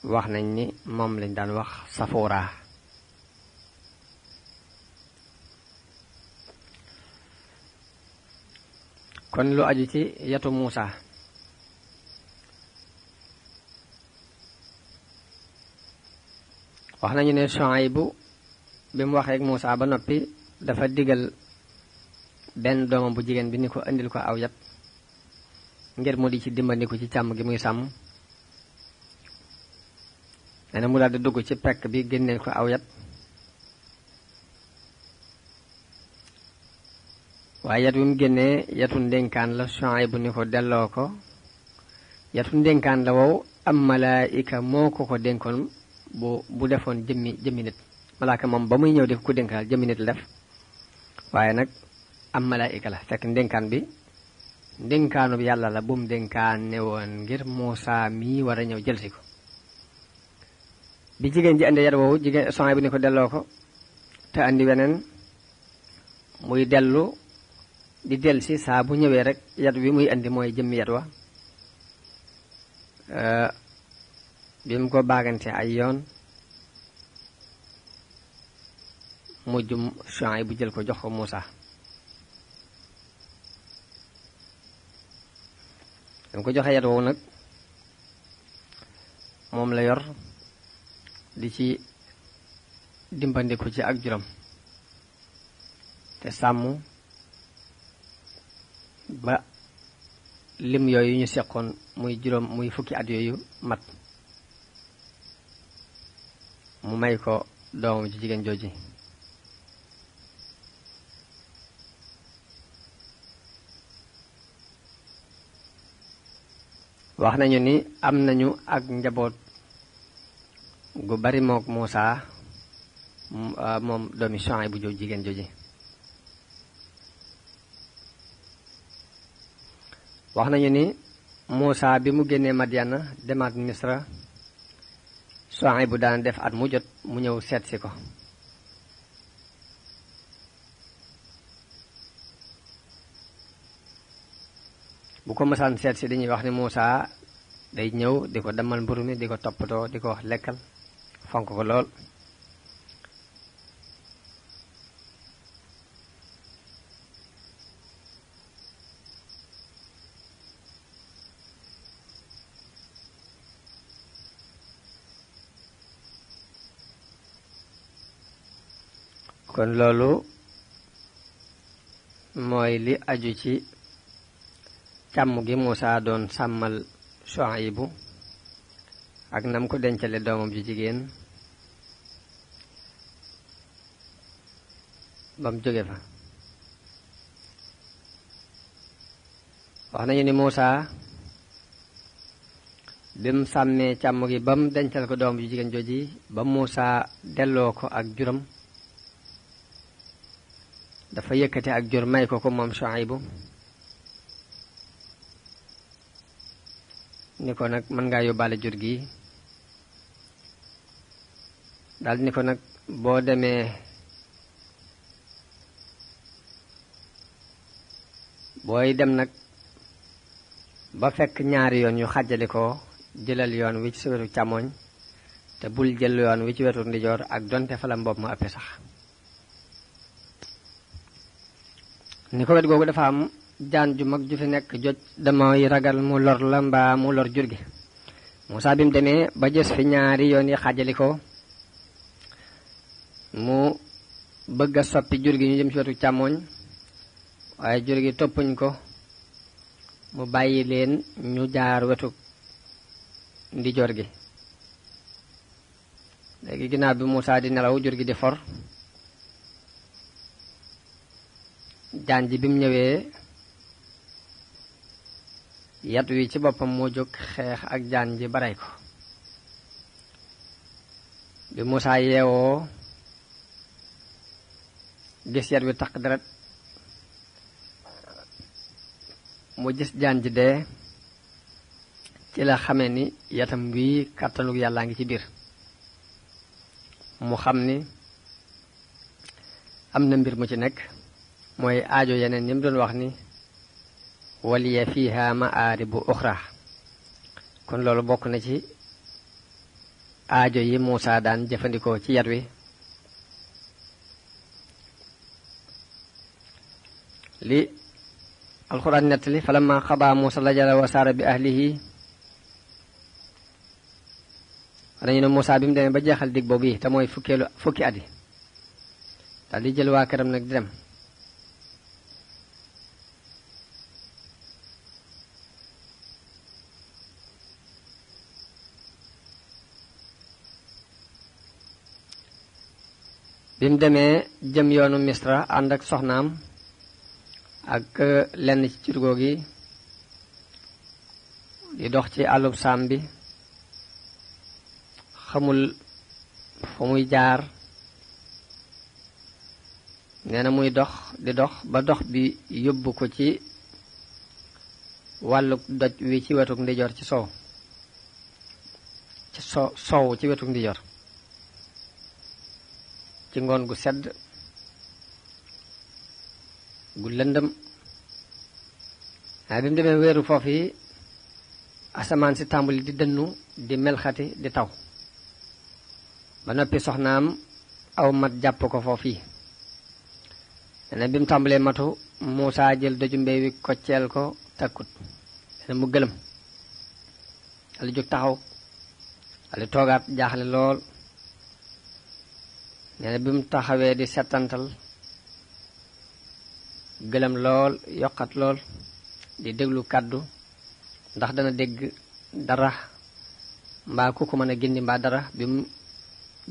wax nañ ni moom lañ daan wax Safoora kon lu aju ci yatu Muusaa wax nañu ne Shuaybu bi mu waxee ak Muusaa ba noppi dafa digal benn doomam bu jigéen bi ni ko indil ko aw yat ngir mu di ci dimbandiku ci càmm gi muy sàmm nee na mu daal di dugg ci pekk bi génneel ko aw yat waaye yat wi mu génnee yatu ndénkaan la Shuaybu ni ko delloo ko yatu ndénkaan la wow am malaayika moo ko dénkoon bu defoon jëmmi nit malaaka moom ba muy ñëw di ko dénkaal jëmmi nit la def waaye nag am malaayika la fekk ndénkaan bi ndénkaanub yàlla la bu mu dénkaane woon ngir Muusaa mii war a ñëw jëlsi ko bi jigéen ji andi yat woowu jigéen soxna bi ni ko delloo ko te andi weneen muy dellu di delsi saa bu ñëwee rek yat wi muy andi mooy jëmmi yat wa bi mu ko baagante ay yoon mujj Shuayb bu jël ko jox ko Muusaa dam ko joxe yat woowu nag moom la yor di ci dimbandiku ci ak juróom te sàmm ba lim yooyu ñu seqoon muy juróom muy fukki at yooyu mat mu may ko doomam ci jigéen jooji wax nañu ni am nañu ak njaboot gu bari mook Muusaa moom doomi Shuayb bu jigéen jooji wax nañu ni Muusaa bi mu génnee Madyana demaat Misra Shuayb bu daan def at mu jot mu ñëw seet si ko bu ko mësaan seet si dañuy wax ni Muusaa day ñëw di ko demal mburu mi di ko toppatoo di ko wax lekkal fonk ko lool kon loolu mooy li aju ci càmm gi Muusaa doon sàmmal Shuaybu ak nam ko dencale doomam ji jigéen ba mu jóge fa wax nañu ni Muusaa bim sàmmee càmm gi bam dencal ko doom ju jigéen jooji ba Muusa delloo ko ak juram dafa yëkkati ak jur may ko moom Shuaybu ni ko nag mën ngaa yóbbaale jur gi daal ni ko nag boo demee booy dem nag ba fekk ñaari yoon yu xàjjali ko jëlal yoon wi ci sa wetu càmmoñ te bul jël yoon wi ci wetu ndijoor ak donte fa la mbopp ma ëppee sax ni ko wet googu dafa am jaan ju mag ju fi nekk joj damay ragal mu lor la mbaa mu lor jur gi Muusaa bi mu demee ba gis fi ñaari yoon yi xàjjali ko mu bëgg a soppi jur gi ñu jëm ci wetu càmmoñ waaye jur gi toppuñ ko mu bàyyi leen ñu jaar wetu ndijoor gi léegi ginnaaw bi Muusaa di nelaw jur gi di for jaan ji bi mu ñëwee yat wi ci boppam moo jóg xeex ak jaan ji ba rey ko bi Muusaa yeewoo gis yat wi taq deret mu gis jaan ji dee ci la xamee ni yatam wi kàttanug yàllaa ngi ci biir mu xam ni am na mbir mu ci nekk mooy aajo yeneen ni mu doon wax ni waliya fiha ma'aaribu uxra kon loolu bokk na ci aajo yi Muusaa daan jëfandikoo ci yat wi li alxuraan nettali falamma xadaa Muusaa lajala wa saara bi ahlihi dañu ne Muusaa bi mu demee ba jeexal dig boobu yi te mooy fukki at yi daal di jël waa këram nag di dem bi mu demee jëm yoonu Misra ànd ak soxnaam ak lenn ci curgoo gi di dox ci àllub saam bi xamul fu muy jaar nee na muy dox di dox ba dox bi yóbbu ko ci wàlluk doj wi ci wetuk ndijoor ci sow ci wetuk ndijoor ci ngoon gu sedd gu lëndëm waaye bi mu demee weeru foofu yi asamaan si tàmbali di dënnu di melxati di taw ba noppi soxnaam aw mat jàpp ko foofu yi nee bi mu tàmbalee matu Muusaa jël doju mbéy wi kocceel ko takkut nee mu gëlëm ali jóg taxaw ali toogaat jaaxle lool nee bi mu taxawee di settantal gëlëm lool yokkat lool di déglu kàddu ndax dana dégg dara mbaa ku ko mën a gindi mbaa dara bi mu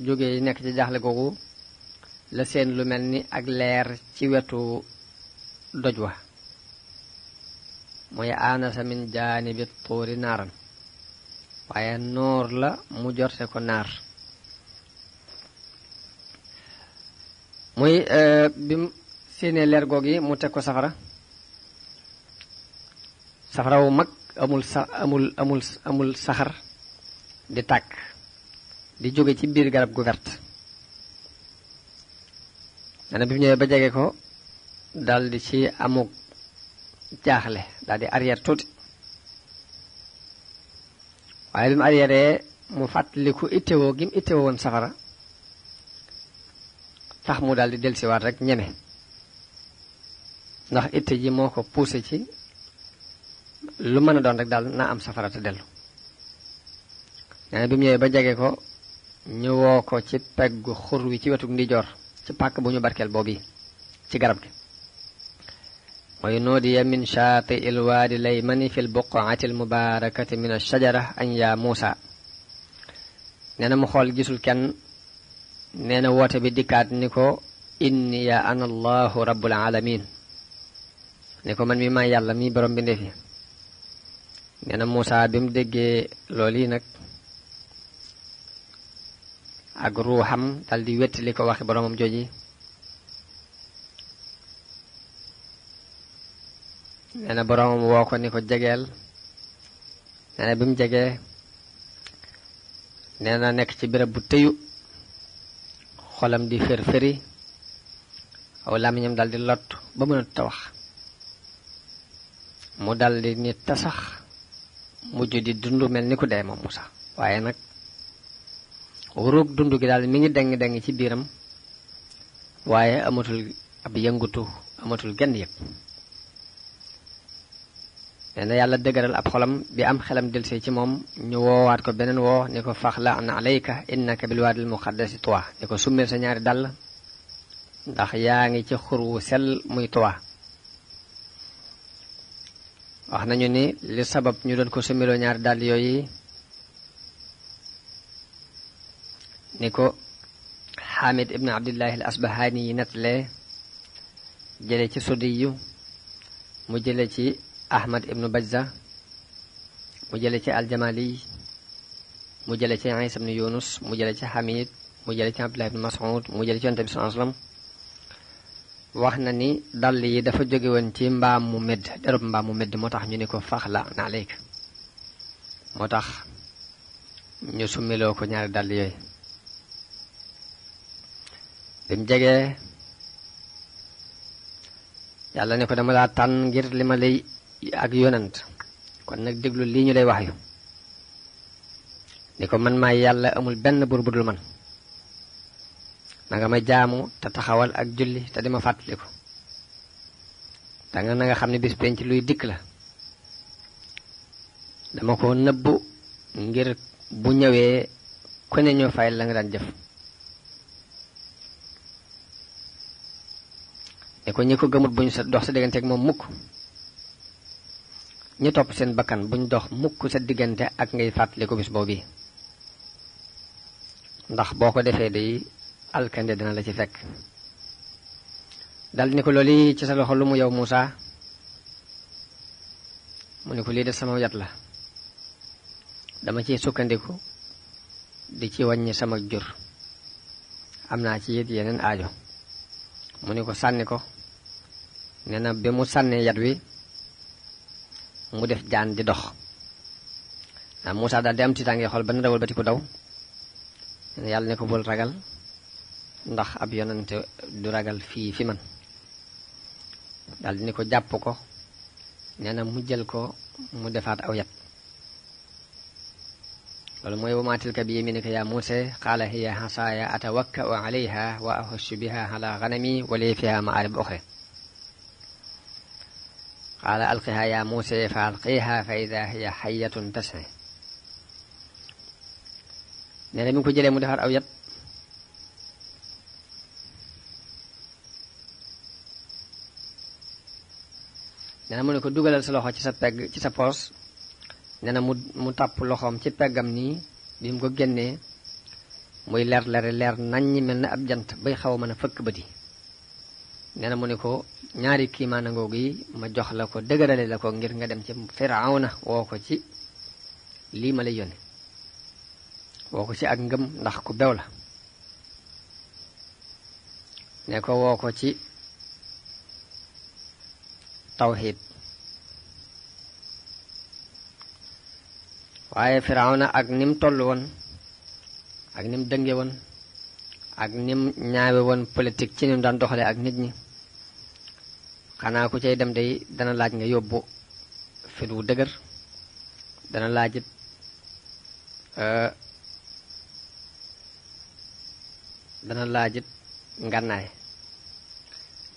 jógee nekk ci jaaxle googu la seen lu mel ni ak leer ci wetu doj wa mooy aanasa min jaanibi tuuri naaran waaye noor la mu jorte ko naar muy bi mu séenee leer goog yi mu teg ko safara wu mag amul saxar di tàkk di jóge ci biir garab gu vert nee na bi mu ñëwee ba jege ko daldi ci amuk jaaxle daldi arrière tuuti waaye bi mu arrière mu fàttaliku ittewoo gi mu ittewoo woon safara tax mu daldi dellusiwaat rek ñeme ndax itte ji moo ko poussé ci lu mën a doon rek daal naa am safara te dellu nee na bi mu ñëwee ba jege ko ñu woo ko ci peggu xur wi ci wetu ndijoor ci pàkk bu ñu barkeel boobu ci garab gi mooy nuudiya min shaati il waadi laymani fi l buqaati l mubaarakati min ashajara an yaa Muusaa nee na mu xool gisul kenn nee na woote bi dikkaat ni ko inni ya ana allahu rabbul alamin ni ko man mi maa yàlla mi borom bi ndefi nee na Muusaa bi mu déggee loolu yi nag ak ruuxam dal di wettali ko waxi boromam jooji nee na boromam woo ko ni ko jegeel nee na bi mu jegee nee na nekk ci béréb bu tëyu xolam di fër-fëri aw làmmiñam dal di lot ba mënut a wax mu dal di ni tasax mujj di dund mel ni ku dee moom Muusaa waaye nag ruug dund gi daal mi ngi deng ci biiram waaye amatul ab yëngutu amatul genn yëg nee na yàlla dëgëral ab xolam bi am xelam delsee ci moom ñu woowaat ko beneen woo ni ko faxla'na alayka innaka bil waadil muqaddasi tuwa ni ko summil sa ñaari dàll ndax yaa ngi ci xur wu sell muy tuwa wax nañu ni li sabab ñu doon ko summiloo ñaari dàll yooyu ni ko Xaamid ibn Abdillahi al Asbahani yi nettalee jële ci Sudiyu mu jële ci Ahmad ibnu Bajza mu jële ci Aljamali mu jële ci Isa ibnu Yunus mu jële ci Hamid mu jële ci Abdullah ibnu Mas'ud mu jële ci Yonent bi sallallahu alayhi wasallam wax na ni dàll yi dafa jóge woon ci mbaam mu medd derub mbaam mu medd moo tax ñu ni ko faxla'na alayka moo tax ñu summiloo ko ñaari dàll yooyu bi mu jegee yàlla ne ko dama laa tànn ngir li ma lay ak yonant kon nag déglu lii ñu lay wax yu ni ko man maay yàlla amul benn buur bu dul man na nga ma jaamu te taxawal ak julli te di ma fàttaliku danga na nga xam ne bis penc luy dikk la dama ko nëbbu ngir bu ñëwee ku ne ñu fay la nga daan jëf ne ko ñi ko gëmut buñ sa dox sa diggante ak moom mukk ñi topp seen bakkan buñ dox mukk sa diggante ak ngay fàttaliku bis boobu ndax boo ko defee day alkande dina la ci fekk dal ni ko loolu ci sa loxo lu mu yow Muusaa mu ne ko lii de sama yat la dama ciy sukkandiku di ci wàññi sama jur am naa ci it yeneen aajo mu ne ko sànni ko nee na bi mu sànnee yat wi mu def jaan di dox ndax Muusaa daal di am tiitaange xol ba na dawal bati ko daw yàlla ne ko bul ragal ndax ab yonante du ragal fii fi man daal di ni ko jàpp ko nee na mu jël ko mu defaat aw yat loolu mooy wa maa tilka bi yamiinika yaa Muusaa qaala hiya asaaya atawakka'u alayha wa ahussu biha ala ghanami wa li fiha ma'aarib ukhra qaala alqiha yaa Muusaa fa alqiha fa idha hiya hayyatun tas'a nee na bi nga ko jëlee mu defaat aw yat nee na mu ne ko dugalal sa loxo ci sa pegg ci sa poos nee na mu tàpp loxoom ci peggam nii bi mu ko génnee muy leer naññi mel na ab jant bay xaw a mën a fëkk bëti nee na mu ne ko ñaari kiimaana ngoog yi ma jox la ko dëgërale la ko ngir nga dem ci Firawna woo ko ci lii ma lay yónni woo ko ci ak ngëm ndax ku bew la ne ko woo ko ci tawxiid waaye Firawna ak nim toll woon ak nim dënge woon ak nim ñaawe woon politique ci nim daan doxale ak nit ñi xanaa ku cay dem day dana laaj nga yóbbu fit wu dëgër dana laajit ngànnaay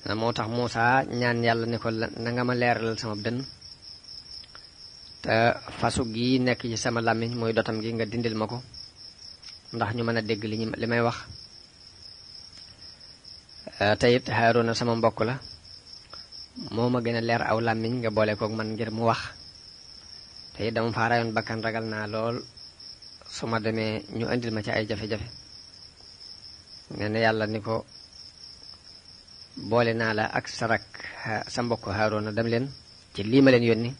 na moo tax Muusaa ñaan yàlla ne ko na nga ma leeralal sama dënn te fasu gi nekk ci sama làmmiñ mooy dotam gi nga dindil ma ko ndax ñu mën a dégg li may wax te it Haaruna sama mbokk la moo ma gën a leer aw làmmiñ nga boole kook man ngir mu wax te it dama faa rayoon bakkan ragal naa lool su ma demee ñu indil ma ci ay jafe-jafe nee na yàlla ni ko boole naa la ak sa mbokk Haaruna dem leen ci lii ma leen yónni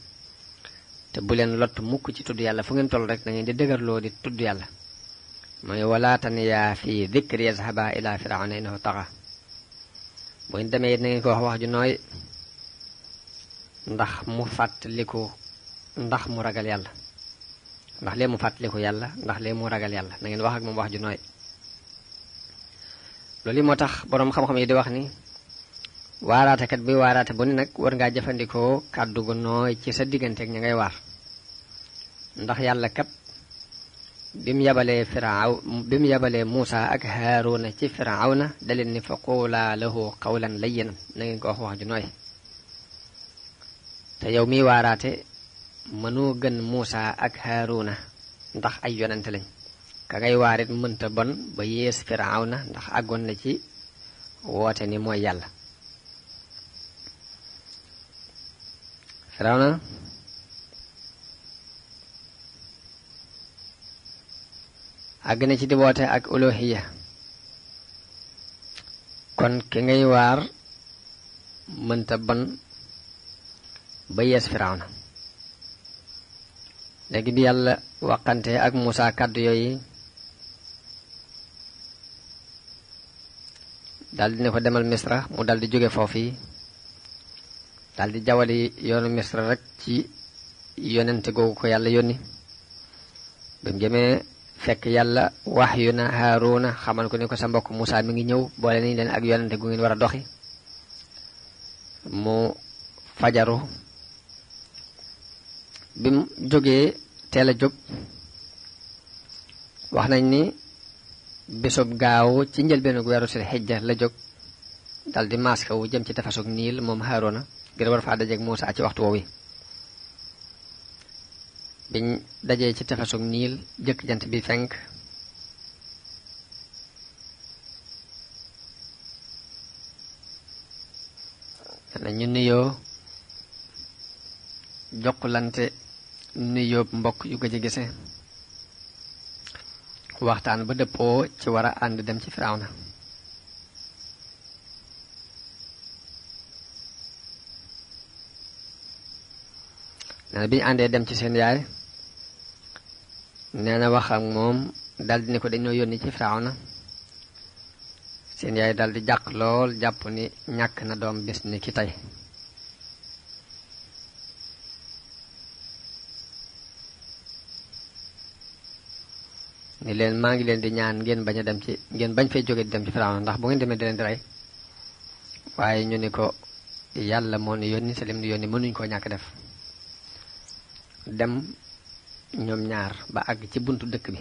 te bu leen lott mukk ci tudd yàlla fu ngeen toll rek da ngeen di dëgërloo di tudd yàlla mooy wala taniya fi dhikri yazhaba ila firawna innahu taxa bu ngeen demee it na ngeen ko wax ju nooy ndax mu fàttaliku ndax mu ragal yàlla ndax lee mu fàttaliku yàlla ndax lee mu ragal yàlla na ngeen wax ak moom wax ju nooy loolu moo tax boroom xam-xam yi di wax ni waaraatekat bi waaraate bu ne nag war ngaa jëfandikoo kàddu gu nooy ci sa diggante ak ña ngay waar ndax yàlla kat bi mu yabalee Muusa ak Haaruna ci Firawna da leen ni fa quulaa lahu qawlan layyinan na ngeen ko wax ju nooy te yow miy waaraate mënoo gën Muusa ak Haaruna ndax ay yonente lañ ka ngay waarit mënta bon ba yées Firawna ndax àggoon na ci woote ni mooy yàlla Firawna àgg na ci di woote ak uluhiyya kon ki ngay waar mënta bon ba yees Firawna léegi bi yàlla waxante ak Muusa kàddu yooyu daldi ne ko demal Misra mu daldi jóge foofu daldi jawali yoonu Misra rek ci yonente googu ko yàlla yónni ba mu jëmee fekk yàlla wahyu na Haaruna xamal ko ni ko sa mbokk Muusa mi ngi ñëw boole nañ leen ak yonente gu ngeen war a doxi mu fajaru bi mu jógee teel a jóg wax nañ ni bésub gaaw ci njëlbeenu weeru sil xijja la jóg daldi maaska wu jëm ci tefesug Niil moom Haaruna ngir war faa dajeek Muusa ci waxtu woowu biñ dajee ci tefesug Niil jëkk jant bi fenk ñu nuyoo jokkulante nuyoo mbokk yu gëj a gise waxtaan ba dëppoo ci war a ànd dem ci Firawna nee na bi ñu àndee dem ci seen yaay nee na wax ak moom daldi ni ko dañoo yónni ci Firawna seen yaay daldi jàq lool jàpp ni ñàkk na doom bis ni ki tey ni leen maa ngi leen di ñaan ngeen bañ fay jóge di dem ci Firawna ndax bu ngeen demee di leen di rey waaye ñu ni ko yàlla moo ni yónni sa lim ni yónni mënuñ koo ñàkk def dem ñoom ñaar ba àgg ci buntu dëkk bi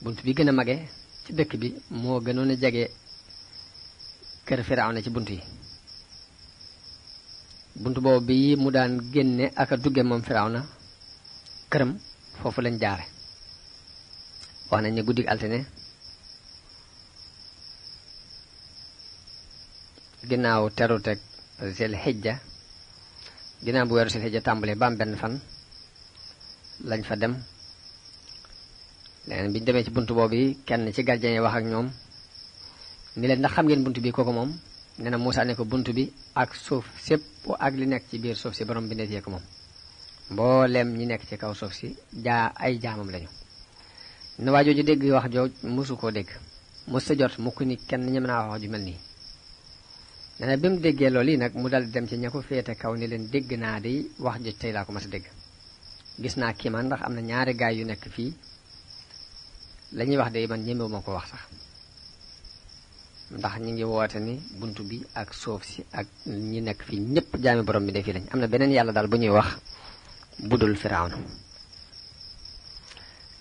bunt bi gën a mage ci dëkk bi moo gënoon a jege kër Firawna ci bunt yi bunt boobu bi mu daan génne ak a dugge moom Firawna këram foofu lañ jaare wax nañ ne guddi altine ginnaaw teru teg sil xijja ginnaaw bu weeru sil xijja tàmbalee ba am benn fan lañ fa dem leneen bi ñu demee ci buntu boobu kenn ci gardien yi wax ak ñoom ni leen ndax xam ngeen buntu bi kooku moom nee na Muusa ne ko buntu bi ak suuf sépp ak li nekk ci biir suuf si borom bi ndeetee ko moom mboolem ñi nekk ci kaw suuf si ay jaamam lañu ne waa jooju dégg wax jooj mosu koo dégg mos sa jot mukk ni kenn ñem naa wax ju mel nii nee na bi mu déggee loolu yi nag mu dal dem ci ña ko féete kaw ni leen dégg naa di wax joj tey laa ko mas a dégg gis naa kii man ndax am na ñaari gaay yu nekk fii la ñuy wax de man ñemewu ma ko wax sax ndax ñi ngi woote ni buntu bi ak suuf si ak ñi nekk fii ñépp jaami borom bi de fii lañ am na beneen yàlla daal bu ñuy wax budul Firawna